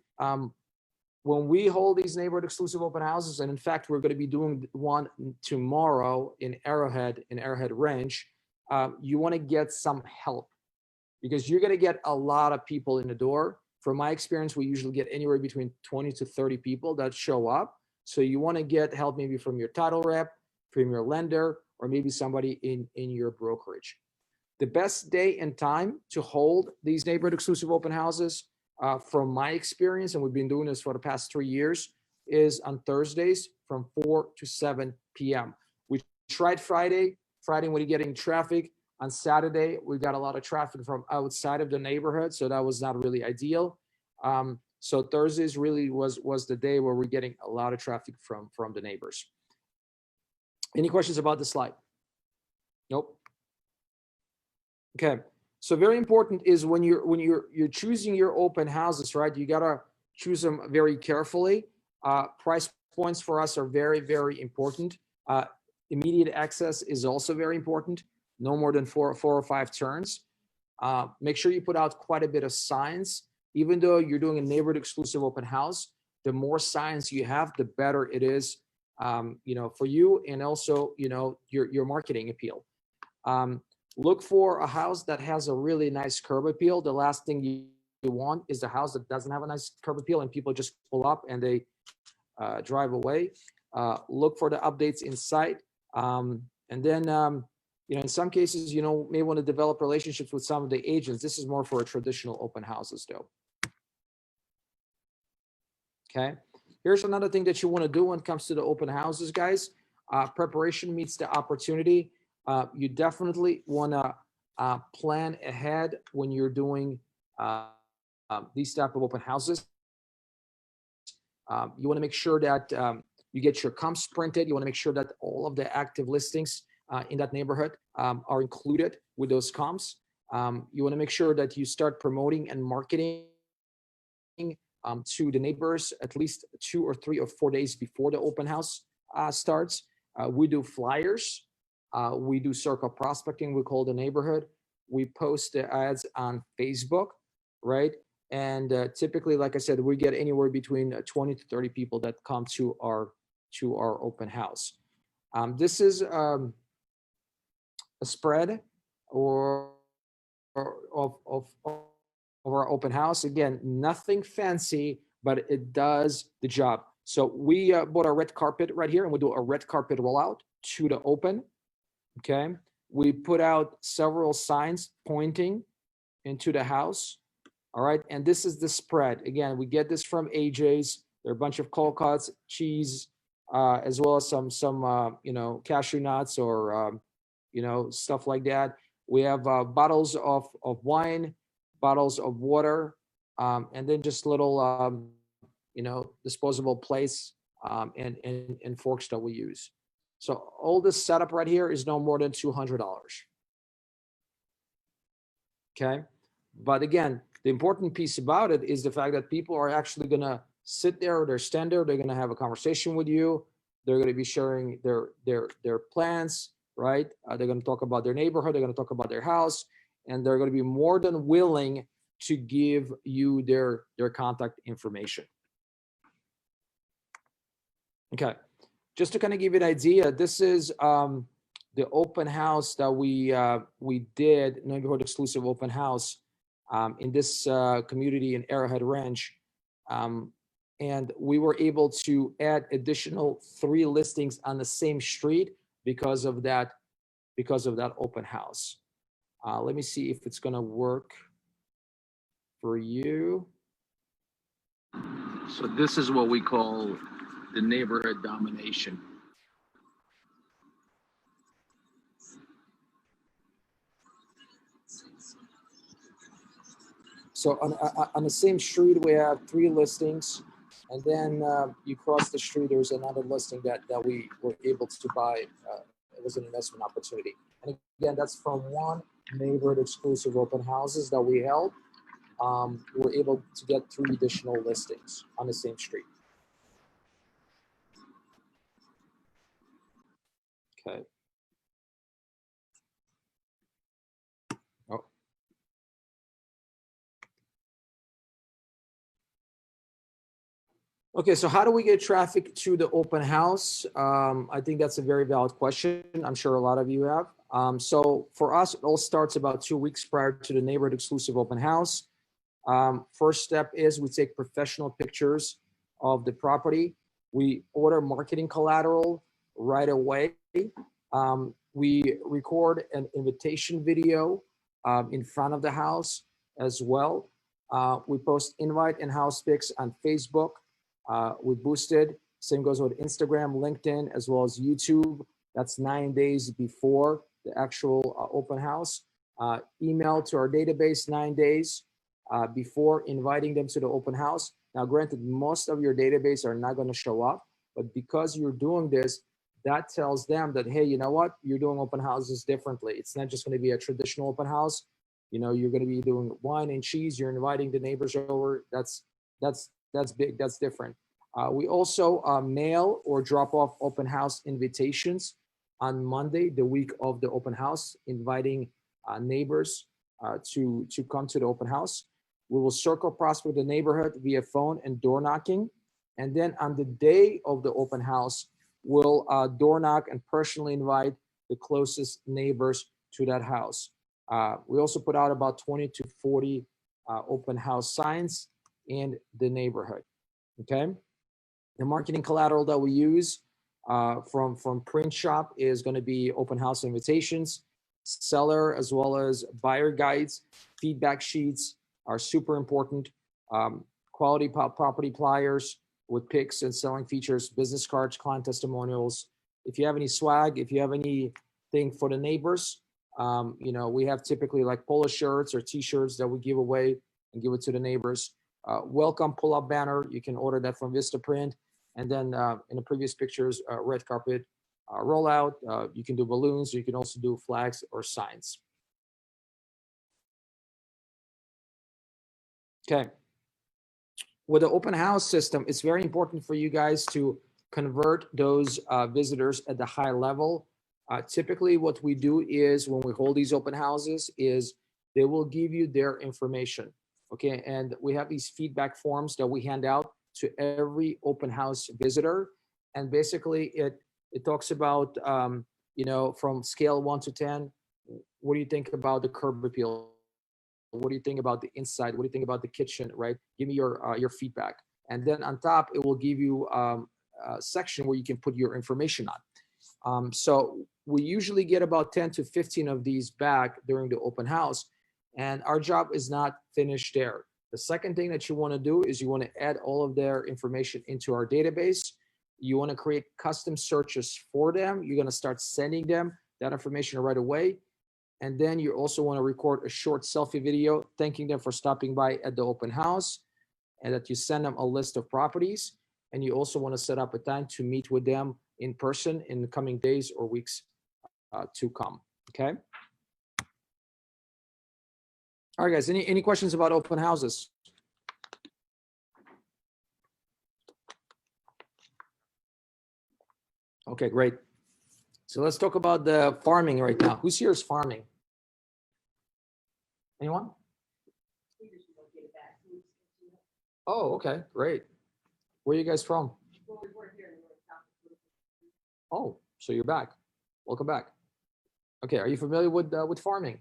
When we hold these neighborhood exclusive open houses, and in fact, we're going to be doing one tomorrow in Arrowhead Ranch, you want to get some help because you're going to get a lot of people in the door. From my experience, we usually get anywhere between 20 to 30 people that show up. So you want to get help maybe from your title rep, from your lender, or maybe somebody in your brokerage. The best day and time to hold these neighborhood exclusive open houses, from my experience, and we've been doing this for the past 3 years, is on Thursdays from 4 to 7 p.m. We tried Friday when you're getting traffic. On Saturday, we got a lot of traffic from outside of the neighborhood, so that was not really ideal. So Thursdays really was the day where we're getting a lot of traffic from the neighbors. Any questions about the slide? Nope. Okay. So very important is when you're choosing your open houses, right? You gotta choose them very carefully. Price points for us are very, very important. Immediate access is also very important. No more than four or 5 turns. Make sure you put out quite a bit of signs. Even though you're doing a neighborhood exclusive open house, the more signs you have, the better it is, you know, for you and also, you know, your marketing appeal. Look for a house that has a really nice curb appeal. The last thing you want is a house that doesn't have a nice curb appeal and people just pull up and they drive away. Look for the updates inside. And then, you know, in some cases, you know, may want to develop relationships with some of the agents. This is more for a traditional open houses though. Okay. Here's another thing that you want to do when it comes to the open houses, guys. Preparation meets the opportunity. You definitely want to plan ahead when you're doing these type of open houses. You want to make sure that you get your comps printed. You want to make sure that all of the active listings in that neighborhood are included with those comps. You want to make sure that you start promoting and marketing to the neighbors at least 2 or 3 or 4 days before the open house starts. We do flyers. We do circle prospecting. We call the neighborhood. We post the ads on Facebook, right? And typically, like I said, we get anywhere between 20 to 30 people that come to our open house. This is a spread of our open house. Again, nothing fancy, but it does the job. So we bought a red carpet right here, and we do a red carpet rollout to the open. Okay, we put out several signs pointing into the house. All right, and this is the spread. Again, we get this from AJ's. There are a bunch of cold cuts, cheese, as well as some you know, cashew nuts or you know, stuff like that. We have bottles of wine, bottles of water, and then just little you know, disposable plates and forks that we use. So all this setup right here is no more than $200. Okay, but again, the important piece about it is the fact that people are actually gonna sit there, they're stand there, they're gonna have a conversation with you, they're gonna be sharing their plans, right? They're gonna talk about their neighborhood, they're gonna talk about their house, and they're gonna be more than willing to give you their contact information. Okay, just to kind of give you an idea, this is the open house that we did, neighborhood exclusive open house in this community in Arrowhead Ranch. And we were able to add additional 3 listings on the same street because of that open house. Let me see if it's gonna work for you. So this is what we call the neighborhood domination. So on the same street, we have 3 listings, and then you cross the street, there's another listing that we were able to buy. It was an investment opportunity. And again, that's from one neighborhood exclusive open houses that we held. We were able to get 3 additional listings on the same street. Okay. Oh. Okay, so how do we get traffic to the open house? I think that's a very valid question. I'm sure a lot of you have. So for us, it all starts about 2 weeks prior to the neighborhood exclusive open house. First step is we take professional pictures of the property. We order marketing collateral right away. We record an invitation video in front of the house as well. We post invite and house pics on Facebook. We boosted, same goes with Instagram, LinkedIn, as well as YouTube. That's 9 days before the actual open house. Email to our database 9 days before inviting them to the open house. Now, granted, most of your database are not going to show up, but because you're doing this, that tells them that, hey, you know what? You're doing open houses differently. It's not just going to be a traditional open house. You know, you're going to be doing wine and cheese. You're inviting the neighbors over. That's big. That's different. We also mail or drop off open house invitations on Monday, the week of the open house, inviting neighbors to come to the open house. We will circle prospect the neighborhood via phone and door knocking. And then on the day of the open house, we'll door knock and personally invite the closest neighbors to that house. We also put out about 20 to 40 open house signs in the neighborhood. Okay. The marketing collateral that we use from print shop is going to be open house invitations, seller as well as buyer guides, feedback sheets are super important. Quality property flyers with pics and selling features, business cards, client testimonials. If you have any swag, if you have anything for the neighbors, you know, we have typically like polo shirts or t-shirts that we give away and give it to the neighbors. Welcome pull-up banner, you can order that from Vistaprint. And then in the previous pictures, red carpet rollout, you can do balloons, you can also do flags or signs. Okay. With the open house system, it's very important for you guys to convert those visitors at the high level. Typically what we do is when we hold these open houses is they will give you their information. Okay, and we have these feedback forms that we hand out to every open house visitor. And basically it talks about, you know, from scale 1 to 10, what do you think about the curb appeal What do you think about the inside? What do you think about the kitchen, right? Give me your feedback. And then on top, it will give you a section where you can put your information on. So we usually get about 10 to 15 of these back during the open house. And our job is not finished there. The second thing that you want to do is you want to add all of their information into our database. You want to create custom searches for them. You're going to start sending them that information right away. And then you also want to record a short selfie video thanking them for stopping by at the open house, and that you send them a list of properties. And you also want to set up a time to meet with them in person in the coming days or weeks to come. Okay. All right, guys, any questions about open houses? Okay, great. So let's talk about the farming right now. Who's here is farming? Anyone? Oh, okay, great. Where are you guys from? Oh, so you're back. Welcome back. Okay, are you familiar with farming?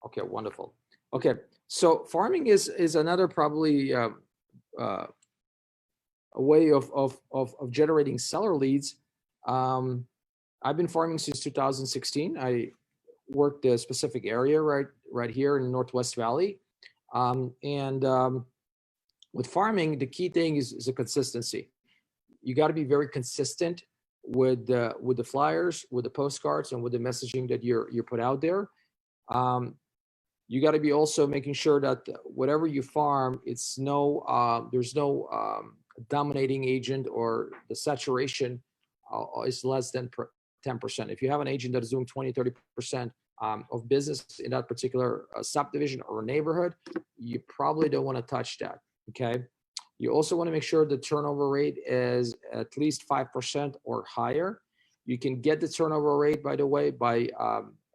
Okay, wonderful. Okay, so farming is another probably a way of generating seller leads. I've been farming since 2016. I worked a specific area right here in the Northwest Valley, with farming, the key thing is the consistency. You got to be very consistent with the flyers, with the postcards, and with the messaging that you put out there. You got to be also making sure that whatever you farm, it's there's no dominating agent, or the saturation is less than 10%. If you have an agent that is doing 20-30% of business in that particular subdivision or neighborhood, you probably don't want to touch that. Okay. You also want to make sure the turnover rate is at least 5% or higher. You can get the turnover rate, by the way, by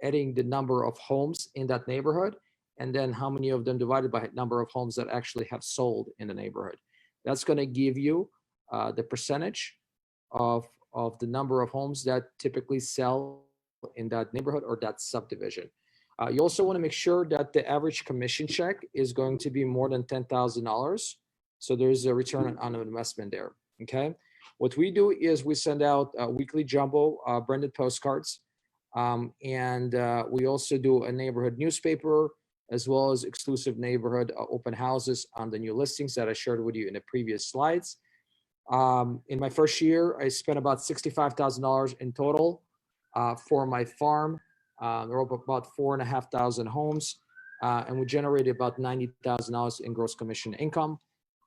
adding the number of homes in that neighborhood, and then how many of them divided by number of homes that actually have sold in the neighborhood. That's going to give you the percentage of the number of homes that typically sell in that neighborhood or that subdivision. You also want to make sure that the average commission check is going to be more than $10,000. So there's a return on investment there. Okay. What we do is we send out weekly jumbo branded postcards. And we also do a neighborhood newspaper, as well as exclusive neighborhood open houses on the new listings that I shared with you in the previous slides. In my first year, I spent about $65,000 in total for my farm. There were about 4,500 homes, and we generated about $90,000 in gross commission income.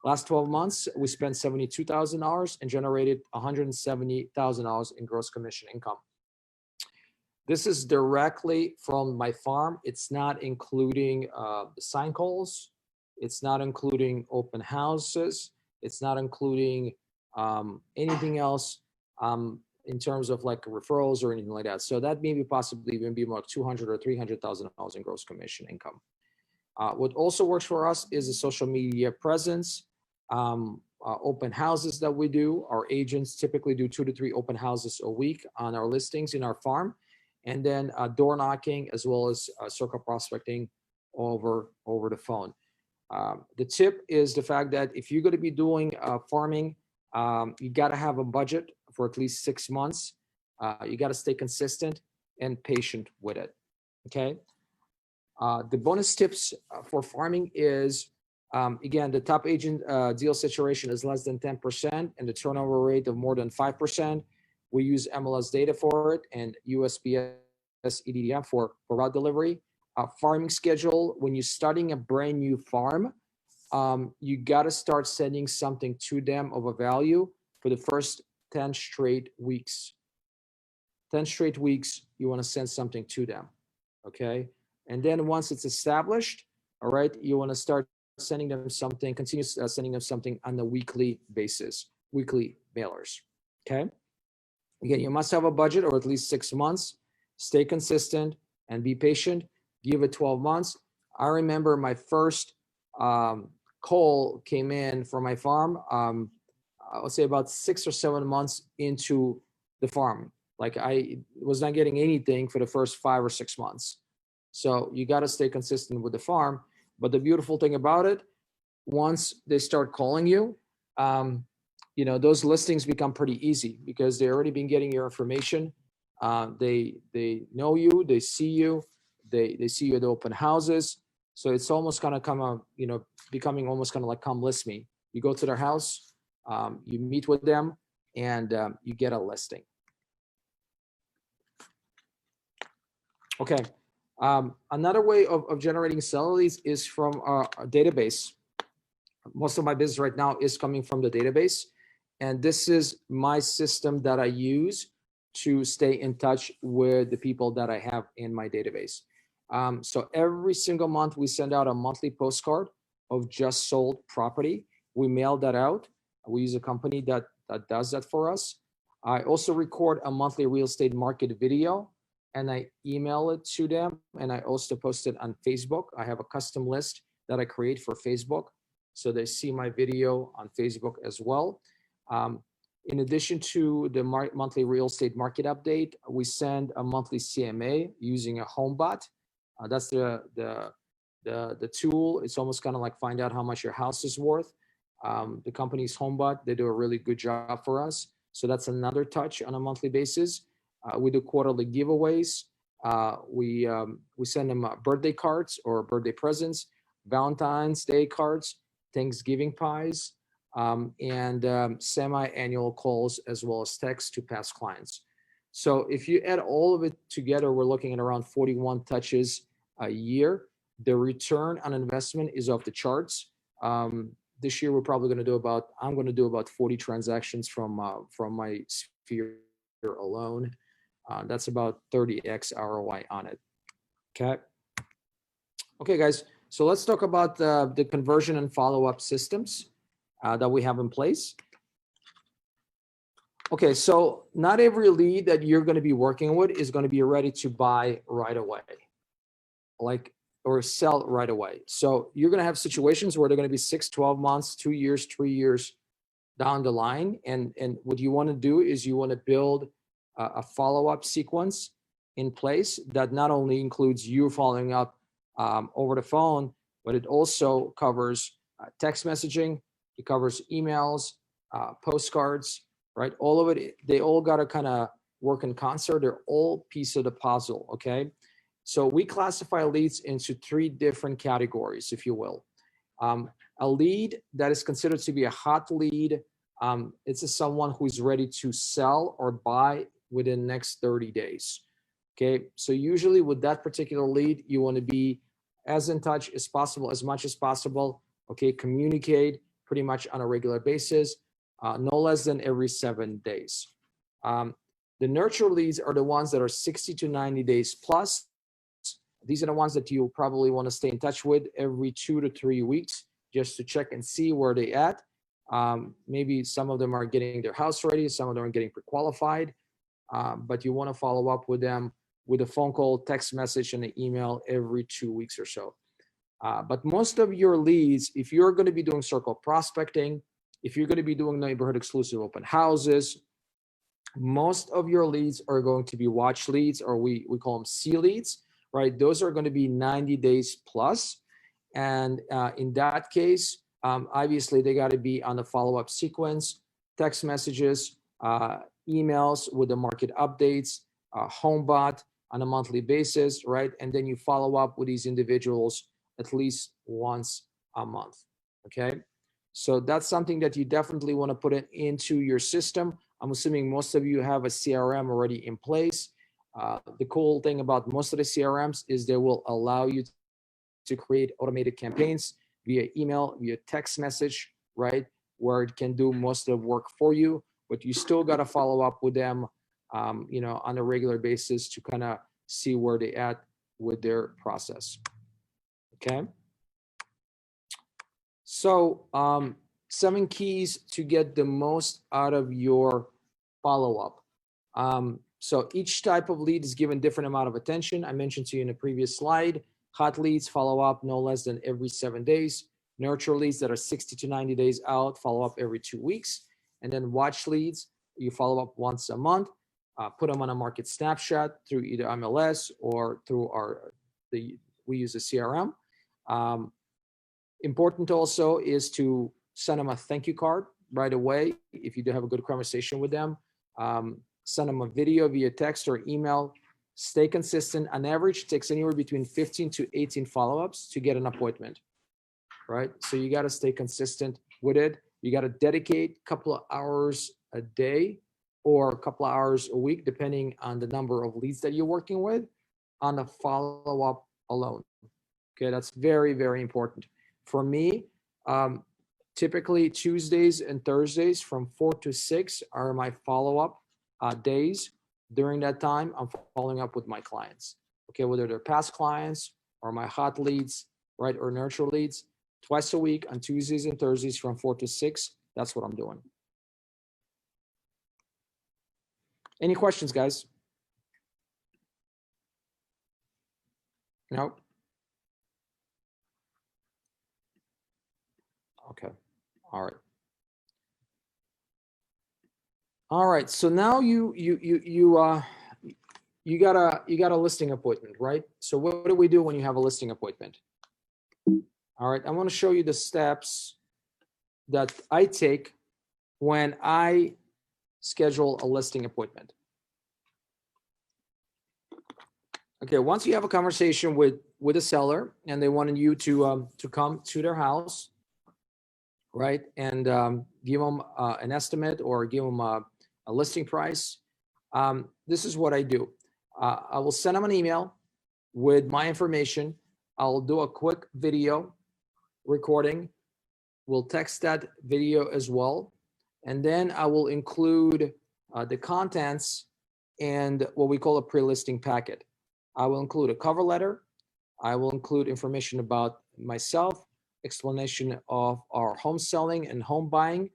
Last 12 months, we spent $72,000 and generated $170,000 in gross commission income. This is directly from my farm. It's not including the sign calls. It's not including open houses. It's not including anything else in terms of like referrals or anything like that. So that maybe possibly even be more like $200,000 or $300,000 in gross commission income. What also works for us is the social media presence, open houses that we do. Our agents typically do 2 to 3 open houses a week on our listings in our farm, and then door knocking, as well as circle prospecting over the phone. The tip is the fact that if you're going to be doing farming, you got to have a budget for at least 6 months. You got to stay consistent and patient with it. Okay. The bonus tips for farming is, again, the top agent deal saturation is less than 10% and the turnover rate of more than 5%. We use MLS data for it and USPS EDDM for route delivery. Farming schedule, when you're starting a brand new farm, you got to start sending something to them of a value for the first 10 straight weeks. 10 straight weeks, you want to send something to them. Okay. And then once it's established, all right, you want to start sending them something, continue sending them something on a weekly basis, weekly mailers. Okay. Again, you must have a budget or at least 6 months. Stay consistent and be patient. Give it 12 months. I remember my first call came in for my farm, I would say about 6 or 7 months into the farm. Like I was not getting anything for the first 5 or 6 months. So you got to stay consistent with the farm. But the beautiful thing about it, once they start calling you, you know, those listings become pretty easy because they already been getting your information. They know you, they see you, they see you at the open houses. So it's almost kind of you know, becoming almost kind of like come list me. You go to their house, you meet with them, and you get a listing. Okay. Another way of generating seller leads is from a database. Most of my business right now is coming from the database. And this is my system that I use to stay in touch with the people that I have in my database. So every single month we send out a monthly postcard of just sold property. We mail that out. We use a company that does that for us. I also record a monthly real estate market video and I email it to them. And I also post it on Facebook. I have a custom list that I create for Facebook. So they see my video on Facebook as well. In addition to the monthly real estate market update, we send a monthly CMA using a HomeBot. That's the tool. It's almost kind of like find out how much your house is worth. The company's HomeBot, they do a really good job for us. So that's another touch on a monthly basis. We do quarterly giveaways. We send them birthday cards or birthday presents, Valentine's Day cards, Thanksgiving pies, and semi-annual calls as well as texts to past clients. So if you add all of it together, we're looking at around 41 touches a year. The return on investment is off the charts. This year, we're probably going to do I'm going to do about 40 transactions from my sphere alone. That's about 30x ROI on it. Okay. Okay, guys. So let's talk about the conversion and follow-up systems that we have in place. Okay, so not every lead that you're going to be working with is going to be ready to buy right away, or sell right away. So you're going to have situations where they're going to be 6, 12 months, 2 years, 3 years down the line. And what you want to do is you want to build a follow-up sequence in place that not only includes you following up over the phone, but it also covers text messaging, it covers emails, postcards, right? All of it, they all got to kind of work in concert. They're all piece of the puzzle, okay? So we classify leads into 3 different categories, if you will. A lead that is considered to be a hot lead, it's someone who's ready to sell or buy within the next 30 days. Okay, so usually with that particular lead, you want to be as in touch as possible, as much as possible. Okay, communicate pretty much on a regular basis, no less than every 7 days. The nurture leads are the ones that are 60 to 90 days plus. These are the ones that you probably want to stay in touch with every 2 to 3 weeks just to check and see where they at. Maybe some of them are getting their house ready, some of them are getting pre-qualified, but you want to follow up with them with a phone call, text message, and an email every 2 weeks or so. But most of your leads, if you're going to be doing circle prospecting, if you're going to be doing neighborhood exclusive open houses, most of your leads are going to be watch leads, or we call them C leads, right? Those are going to be 90 days plus. And in that case, obviously they got to be on the follow-up sequence, text messages, emails with the market updates, HomeBot on a monthly basis, right? And then you follow up with these individuals at least once a month, okay? So that's something that you definitely want to put it into your system. I'm assuming most of you have a CRM already in place. The cool thing about most of the CRMs is they will allow you to create automated campaigns via email, via text message, right? Where it can do most of the work for you, but you still got to follow up with them, you know, on a regular basis to kind of see where they at with their process. Okay. So 7 keys to get the most out of your follow-up. So each type of lead is given different amount of attention. I mentioned to you in a previous slide. Hot leads follow up no less than every 7 days. Nurture leads that are 60 to 90 days out follow up every 2 weeks. And then watch leads, you follow up once a month. Put them on a market snapshot through either MLS or through we use a CRM. Important also is to send them a thank you card right away if you do have a good conversation with them. Send them a video via text or email. Stay consistent. On average, it takes anywhere between 15 to 18 follow-ups to get an appointment, right? So you got to stay consistent with it. You got to dedicate a couple of hours a day or a couple of hours a week, depending on the number of leads that you're working with, on the follow-up alone. Okay, that's very, very important. For me, typically Tuesdays and Thursdays from 4 to 6 are my follow-up days. During that time, I'm following up with my clients. Okay, whether they're past clients or my hot leads, right, or nurture leads, twice a week on Tuesdays and Thursdays from 4 to 6. That's what I'm doing. Any questions, guys? No? Okay. All right. All right. So now you got a listing appointment, right? So what do we do when you have a listing appointment? All right. I want to show you the steps that I take when I schedule a listing appointment. Okay. Once you have a conversation with a seller and they wanted you to come to their house, right, and give them an estimate or give them a listing price, this is what I do. I will send them an email with my information. I'll do a quick video recording. We'll text that video as well. And then I will include the contents and what we call a pre-listing packet. I will include a cover letter. I will include information about myself, explanation of our home selling and home buying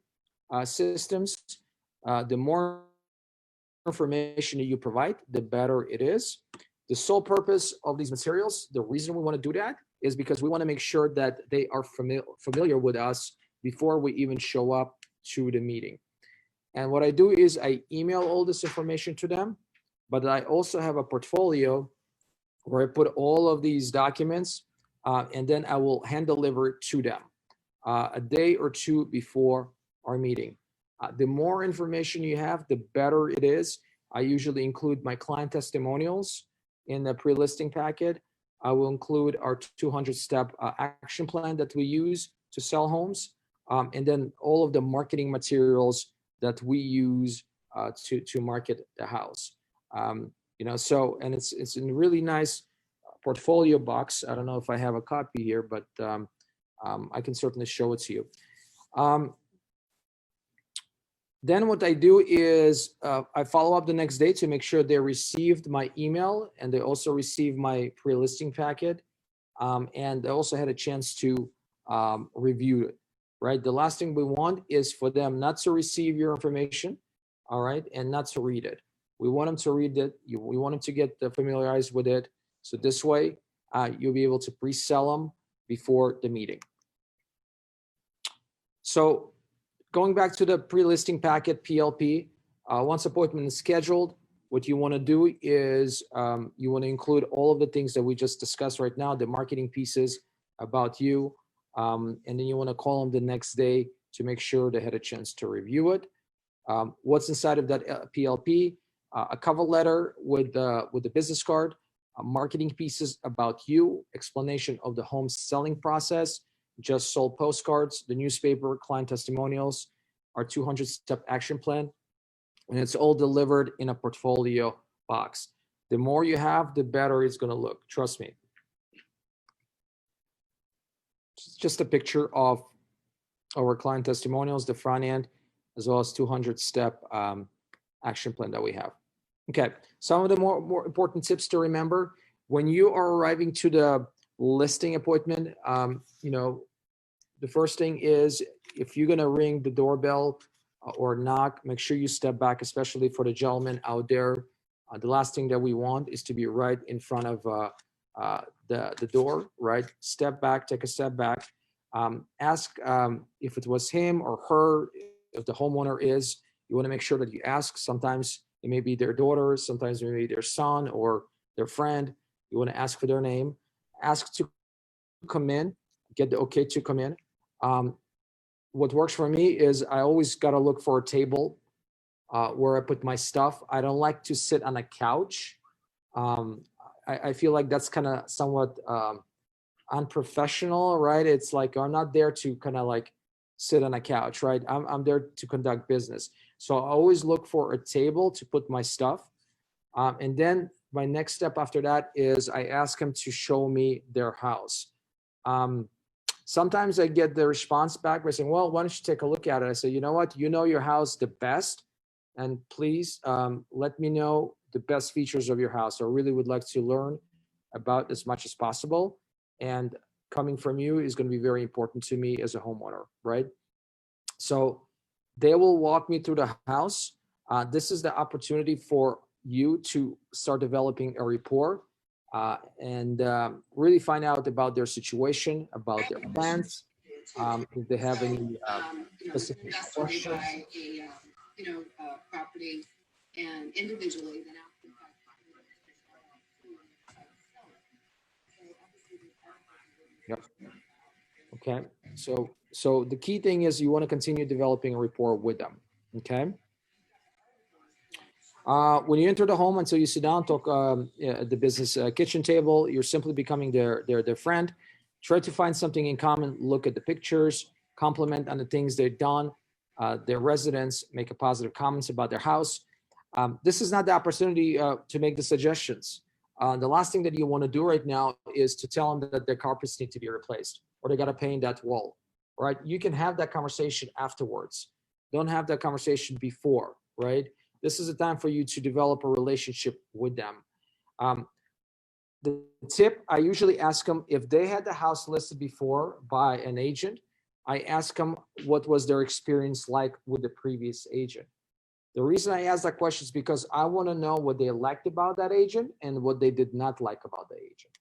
systems. The more information that you provide, the better it is. The sole purpose of these materials, the reason we want to do that is because we want to make sure that they are familiar with us before we even show up to the meeting. And what I do is I email all this information to them, but I also have a portfolio where I put all of these documents and then I will hand deliver it to them a day or two before our meeting. The more information you have, the better it is. I usually include my client testimonials in the pre-listing packet. I will include our 200-step action plan that we use to sell homes, and then all of the marketing materials that we use to market the house. You know, so, and it's in a really nice portfolio box. I don't know if I have a copy here, but I can certainly show it to you. Then what I do is I follow up the next day to make sure they received my email and they also received my pre-listing packet, and they also had a chance to review it, right? The last thing we want is for them not to receive your information, all right, and not to read it. We want them to read it. We want them to get familiarized with it. So this way, you'll be able to pre-sell them before the meeting. So going back to the pre-listing packet, PLP, once appointment is scheduled, what you want to do is you want to include all of the things that we just discussed right now, the marketing pieces about you, and then you want to call them the next day to make sure they had a chance to review it. What's inside of that PLP? A cover letter with the business card, marketing pieces about you, explanation of the home selling process, just sold postcards, the newspaper, client testimonials, our 200-step action plan, and it's all delivered in a portfolio box. The more you have, the better it's going to look. Trust me. It's just a picture of our client testimonials, the front end, as well as 200-step action plan that we have. Okay, some of the more important tips to remember when you are arriving to the listing appointment. You know, the first thing is if you're gonna ring the doorbell or knock, make sure you step back, especially for the gentleman out there. The last thing that we want is to be right in front of the door, right? Step back, take a step back. Ask if it was him or her, if the homeowner is, you wanna make sure that you ask. Sometimes it may be their daughter, sometimes it may be their son or their friend. You wanna ask for their name. Ask to come in. get the okay to come in. What works for me is I always got to look for a table where I put my stuff. I don't like to sit on a couch. I feel like that's kind of somewhat unprofessional, right? It's like I'm not there to kind of like sit on a couch, right? I'm there to conduct business. So I always look for a table to put my stuff. And then my next step after that is I ask them to show me their house. Sometimes I get the response back by saying, well, why don't you take a look at it? I say, you know what, you know your house the best. And please let me know the best features of your house. I really would like to learn about as much as possible. And coming from you is going to be very important to me as a homeowner, right? So they will walk me through the house. This is the opportunity for you to start developing a rapport and really find out about their situation, about their plans, if they have any specific questions. Property and individually, then Yep. Okay. So the key thing is you want to continue developing a rapport with them. Okay. When you enter the home, until you sit down, talk at the business kitchen table, you're simply becoming their friend. Try to find something in common. Look at the pictures, compliment on the things they've done, their residence, make a positive comments about their house. This is not the opportunity to make the suggestions. The last thing that you want to do right now is to tell them that their carpets need to be replaced or they got to paint that wall, right? You can have that conversation afterwards. Don't have that conversation before, right? This is a time for you to develop a relationship with them. The tip, I usually ask them if they had the house listed before by an agent, I ask them what was their experience like with the previous agent. The reason I ask that question is because I want to know what they liked about that agent and what they did not like about the agent.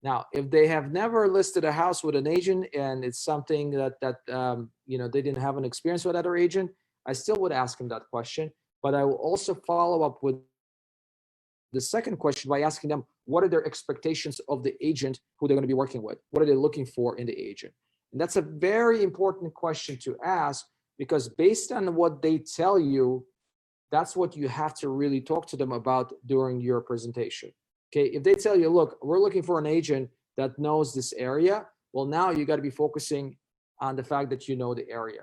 Now, if they have never listed a house with an agent and it's something that they didn't have an experience with other agent, I still would ask them that question. But I will also follow up with the second question by asking them, what are their expectations of the agent who they're going to be working with? What are they looking for in the agent? And that's a very important question to ask, because based on what they tell you, that's what you have to really talk to them about during your presentation. Okay, if they tell you, look, we're looking for an agent that knows this area, well, now you got to be focusing on the fact that you know the area.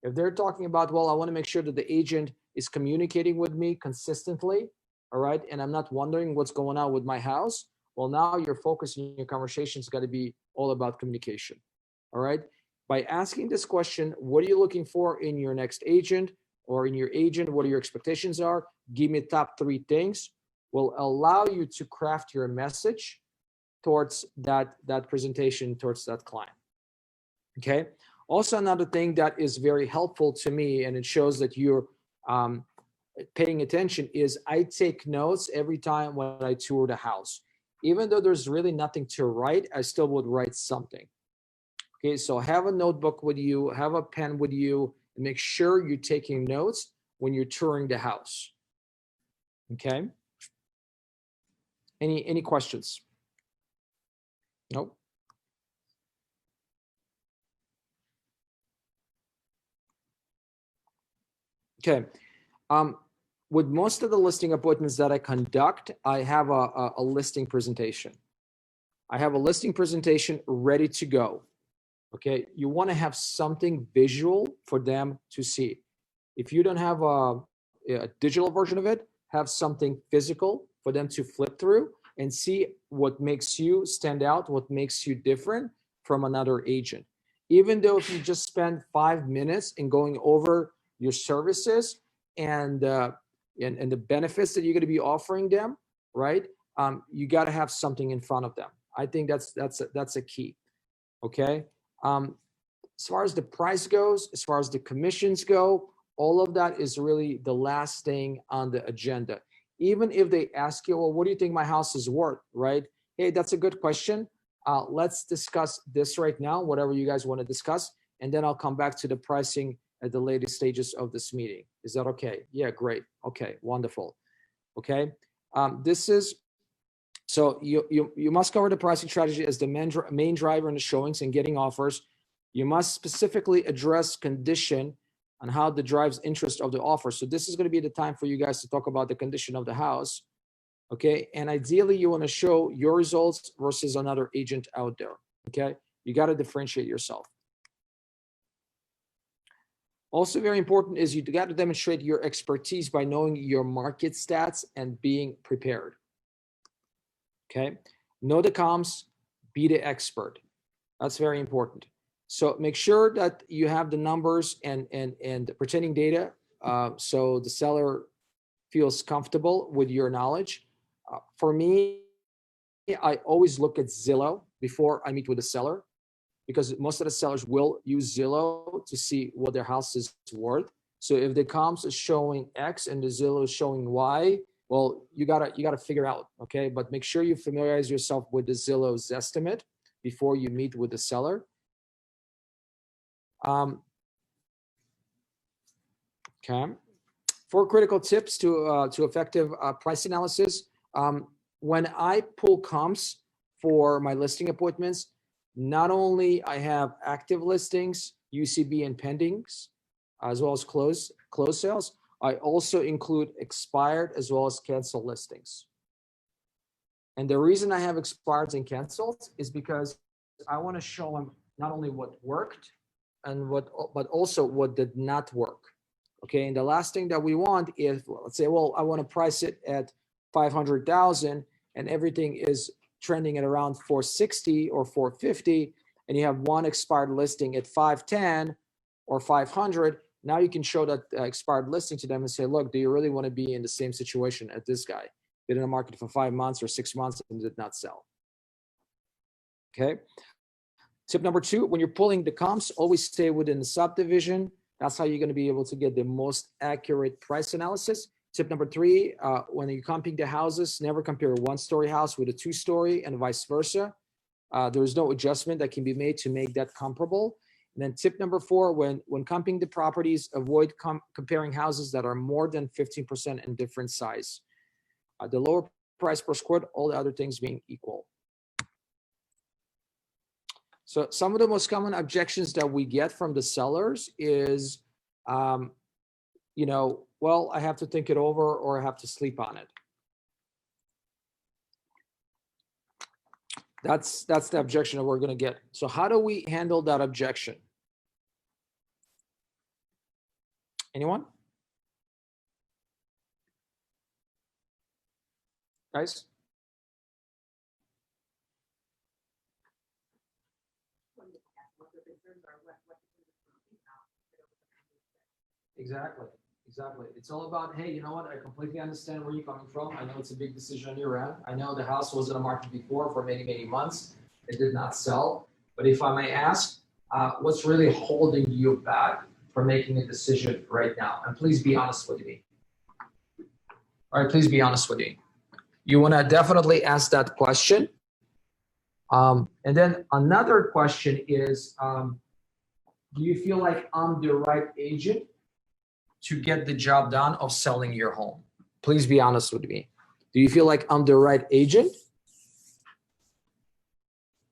If they're talking about, well, I want to make sure that the agent is communicating with me consistently, all right, and I'm not wondering what's going on with my house, well, now your focus in your conversation's got to be all about communication, all right? By asking this question, what are you looking for in your next agent or in your agent? What are your expectations are? Give me top 3 things, will allow you to craft your message towards that presentation, towards that client, okay? Also, another thing that is very helpful to me, and it shows that you're paying attention, is I take notes every time when I tour the house. Even though there's really nothing to write, I still would write something. Okay, so have a notebook with you, have a pen with you, and make sure you're taking notes when you're touring the house. Okay. Any questions? Nope. Okay. With most of the listing appointments that I conduct, I have a listing presentation. I have a listing presentation ready to go. Okay, you want to have something visual for them to see. If you don't have a digital version of it, have something physical for them to flip through and see what makes you stand out, what makes you different from another agent. Even though if you just spend 5 minutes in going over your services and the benefits that you're going to be offering them, right? You got to have something in front of them. I think that's a key. Okay. As far as the price goes, as far as the commissions go, all of that is really the last thing on the agenda. Even if they ask you, well, what do you think my house is worth, right? Hey, that's a good question. Let's discuss this right now, whatever you guys want to discuss, and then I'll come back to the pricing at the latest stages of this meeting. Is that okay? Yeah, great. Okay, wonderful. Okay, this is So you must cover the pricing strategy as the main driver in the showings and getting offers. You must specifically address condition on how that drives interest of the offer. So this is going to be the time for you guys to talk about the condition of the house. Okay. And ideally you want to show your results versus another agent out there. Okay. You got to differentiate yourself. Also very important is you got to demonstrate your expertise by knowing your market stats and being prepared. Okay. Know the comps, be the expert. That's very important. So make sure that you have the numbers and the pertaining data, so the seller feels comfortable with your knowledge. For me, I always look at Zillow before I meet with the seller, because most of the sellers will use Zillow to see what their house is worth. So if the comps is showing X and the Zillow is showing Y, well, you gotta figure out, okay? But make sure you familiarize yourself with the Zillow's estimate before you meet with the seller. Okay. 4 critical tips to effective price analysis. When I pull comps for my listing appointments, not only I have active listings, UCB and pendings, as well as closed sales, I also include expired as well as canceled listings. And the reason I have expired and canceled is because I want to show them not only what worked and but also what did not work. Okay, and the last thing that we want is, let's say, well, I want to price it at 500,000 and everything is trending at around 460 or 450, and you have one expired listing at 510 or 500. Now you can show that expired listing to them and say, look, do you really want to be in the same situation as this guy? Been in the market for 5 months or 6 months and did not sell. Okay. Tip number 2, when you're pulling the comps, always stay within the subdivision. That's how you're going to be able to get the most accurate price analysis. Tip number 3, when you're comping the houses, never compare a 1-story house with a 2-story and vice versa. There is no adjustment that can be made to make that comparable. And then tip number 4, when comping the properties, avoid comparing houses that are more than 15% in different size. The lower price per square, all the other things being equal. So some of the most common objections that we get from the sellers is, you know, well, I have to think it over or I have to sleep on it. That's the objection that we're going to get. So how do we handle that objection? Anyone? Guys? Exactly. It's all about, hey, you know what? I completely understand where you're coming from. I know it's a big decision on your end. I know the house was in the market before for many, many months. It did not sell. But if I may ask, what's really holding you back from making a decision right now? And please be honest with me. All right, please be honest with me. You want to definitely ask that question. And then another question is, do you feel like I'm the right agent to get the job done of selling your home? Please be honest with me. Do you feel like I'm the right agent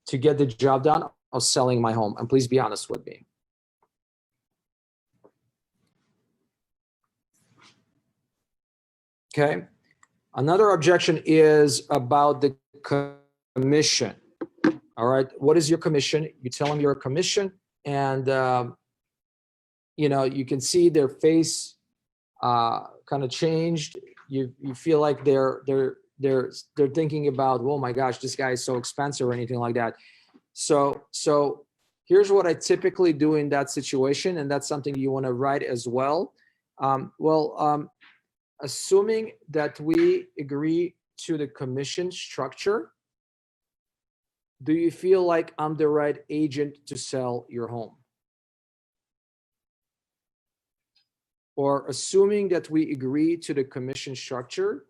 to get the job done of selling my home? And please be honest with me. Okay. Another objection is about the commission. All right. What is your commission? You tell them your commission, and you know, you can see their face kind of changed. You feel like they're thinking about, oh my gosh, this guy is so expensive or anything like that. So here's what I typically do in that situation, and that's something you want to write as well. Assuming that we agree to the commission structure, do you feel like I'm the right agent to sell your home? Or assuming that we agree to the commission structure,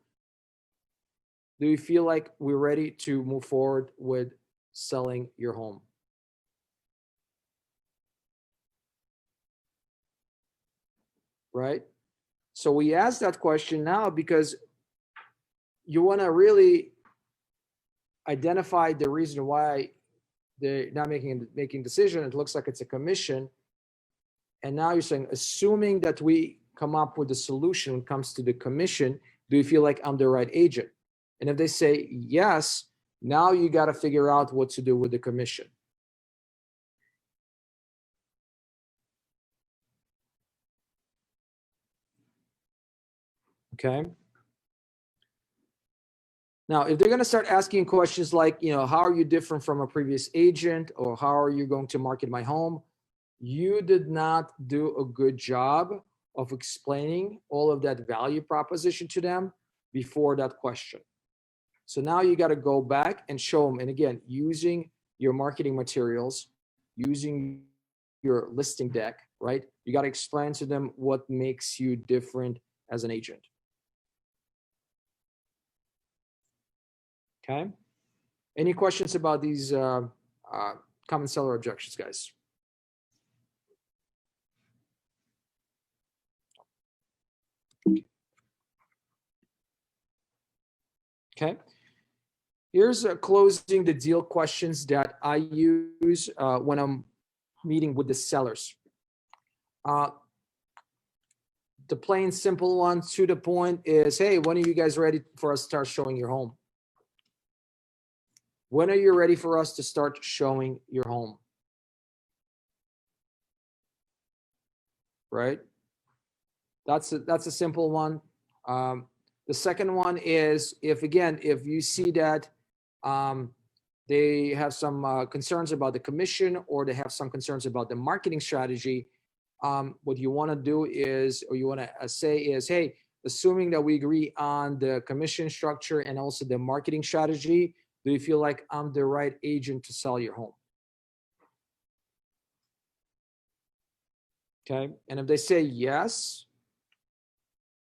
do you feel like we're ready to move forward with selling your home? Right? So we ask that question now because you want to really identified the reason why they're not making decision. It looks like it's a commission. And now you're saying, assuming that we come up with a solution when it comes to the commission, do you feel like I'm the right agent? And if they say yes, now you got to figure out what to do with the commission. Okay. Now, if they're going to start asking questions like, how are you different from a previous agent, or how are you going to market my home? You did not do a good job of explaining all of that value proposition to them before that question. So now you got to go back and show them. And again, using your marketing materials, using your listing deck, right? You got to explain to them what makes you different as an agent. Okay. Any questions about these common seller objections, guys? Okay. Here's closing the deal questions that I use when I'm meeting with the sellers. The plain simple one to the point is, hey, when are you guys ready for us to start showing your home? When are you ready for us to start showing your home? Right? That's a simple one. The second one is, if you see that they have some concerns about the commission, or they have some concerns about the marketing strategy, what you want to do is, or you want to say is, hey, assuming that we agree on the commission structure and also the marketing strategy, do you feel like I'm the right agent to sell your home? Okay. And if they say yes,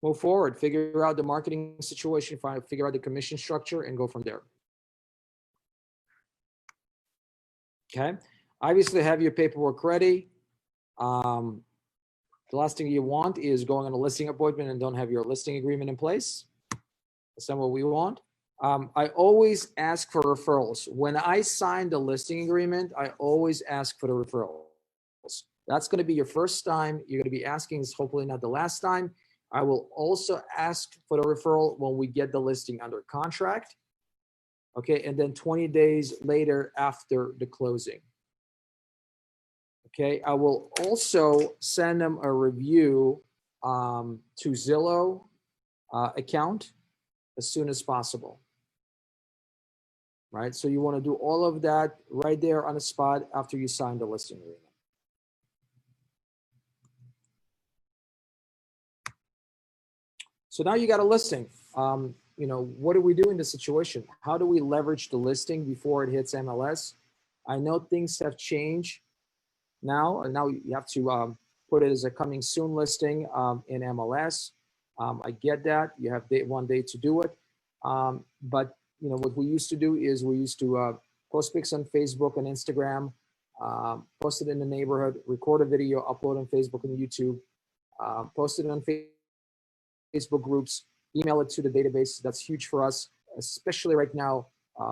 move forward, figure out the marketing situation, figure out the commission structure, and go from there. Okay. Obviously, have your paperwork ready. The last thing you want is going on a listing appointment and don't have your listing agreement in place. That's not what we want. I always ask for referrals. When I sign the listing agreement, I always ask for the referrals. That's going to be your first time. You're going to be asking, it's hopefully not the last time. I will also ask for the referral when we get the listing under contract. Okay, and then 20 days later after the closing. Okay, I will also send them a review to Zillow account as soon as possible. Right, so you want to do all of that right there on the spot after you sign the listing agreement. So now you got a listing. What do we do in this situation? How do we leverage the listing before it hits MLS? I know things have changed now, and now you have to put it as a coming soon listing in MLS. I get that you have one day to do it, but what we used to do is we used to post pics on Facebook and Instagram, post it in the neighborhood, record a video, upload on Facebook and YouTube, post it on Facebook groups, email it to the database. That's huge for us, especially right now.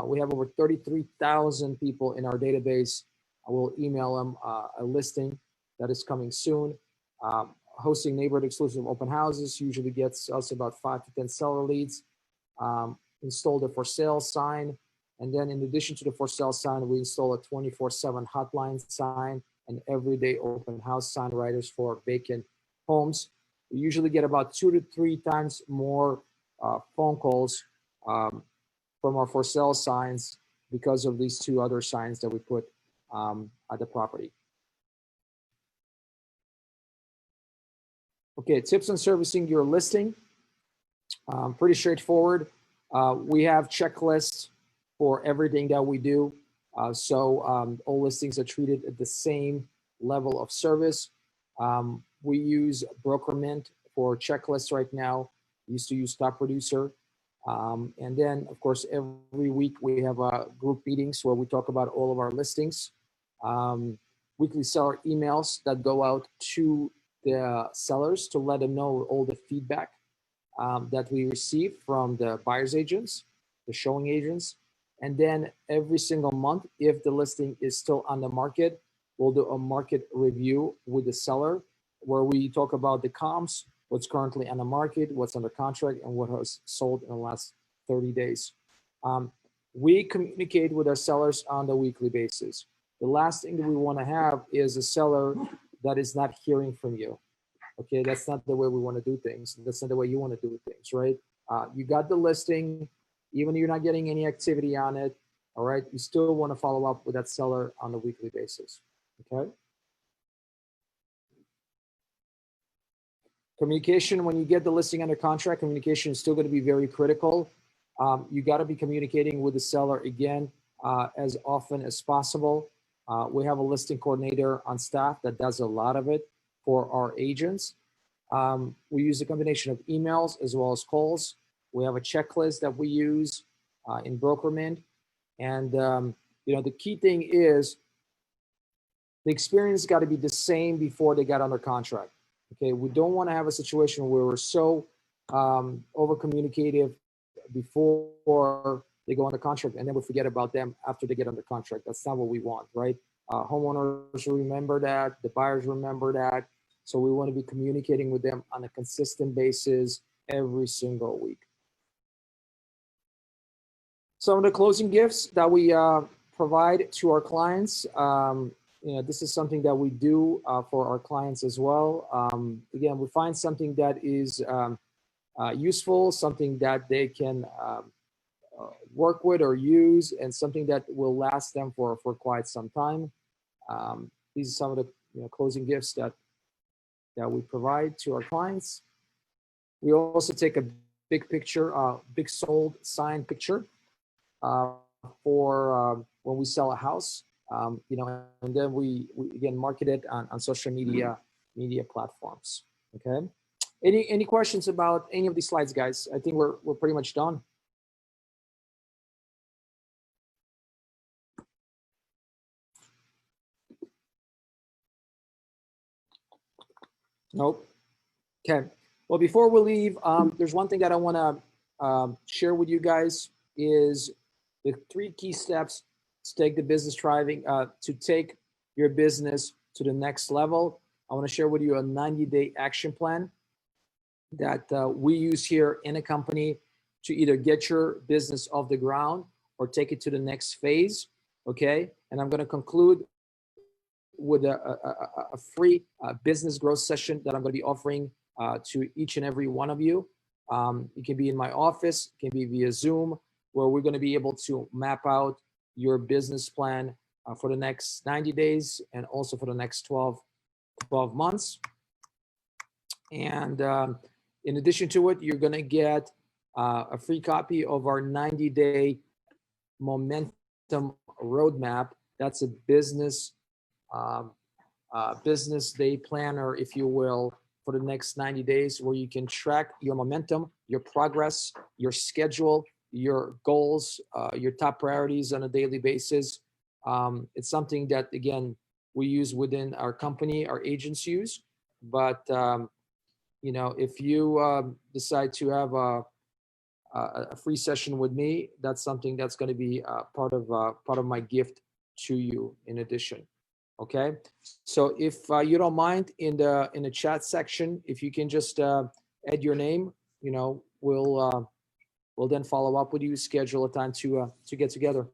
We have over 33,000 people in our database. I will email them a listing that is coming soon. Hosting neighborhood exclusive open houses usually gets us about 5 to 10 seller leads. Install the for sale sign. And then in addition to the for sale sign, we install a 24/7 hotline sign and everyday open house sign writers for vacant homes. We usually get about 2 to 3 times more phone calls from our for sale signs because of these 2 other signs that we put at the property. Okay, tips on servicing your listing. Pretty straightforward. We have checklists for everything that we do. So all listings are treated at the same level of service. We use Brokerment for checklists right now. We used to use Top Producer. And then, of course, every week we have group meetings where we talk about all of our listings. Weekly seller emails that go out to the sellers to let them know all the feedback that we receive from the buyer's agents, the showing agents. And then every single month, if the listing is still on the market, we'll do a market review with the seller where we talk about the comps, what's currently on the market, what's under contract, and what has sold in the last 30 days. We communicate with our sellers on the weekly basis. The last thing that we want to have is a seller that is not hearing from you. Okay, that's not the way we want to do things. That's not the way you want to do things, right? You got the listing, even if you're not getting any activity on it, all right, you still want to follow up with that seller on a weekly basis, okay? Communication, when you get the listing under contract, communication is still going to be very critical. You got to be communicating with the seller again as often as possible. We have a listing coordinator on staff that does a lot of it for our agents. We use a combination of emails as well as calls. We have a checklist that we use in Brokerman. And you know, the key thing is the experience got to be the same before they got under contract. Okay, we don't want to have a situation where we're so over communicative before they go under contract and then we forget about them after they get under contract. That's not what we want, right? Homeowners remember that, the buyers remember that. So we want to be communicating with them on a consistent basis every single week. Some of the closing gifts that we provide to our clients, you know, this is something that we do for our clients as well. Again, we find something that is useful, something that they can work with or use, and something that will last them for quite some time. These are some of the closing gifts that we provide to our clients. We also take a big picture, big sold signed picture for when we sell a house, you know, and then we again market it on social media platforms. Okay. Any questions about any of these slides, guys? I think we're pretty much done. Nope. Okay. Well, before we leave, there's one thing that I want to share with you guys is the 3 key steps to take the business thriving, to take your business to the next level. I want to share with you a 90-day action plan that we use here in a company to either get your business off the ground or take it to the next phase. Okay. And I'm going to conclude with a free business growth session that I'm going to be offering to each and every one of you. It can be in my office, it can be via Zoom, where we're going to be able to map out your business plan for the next 90 days and also for the next 12 months. And in addition to it, you're going to get a free copy of our 90-day momentum roadmap. That's a business day planner, if you will, for the next 90 days, where you can track your momentum, your progress, your schedule, your goals, your top priorities on a daily basis. It's something that, again, we use within our company, our agents use. But, you know, if you decide to have a free session with me, that's something that's going to be part of my gift to you in addition. Okay, so if you don't mind, in the chat section, if you can just add your name, you know, we'll then follow up with you, schedule a time to get together.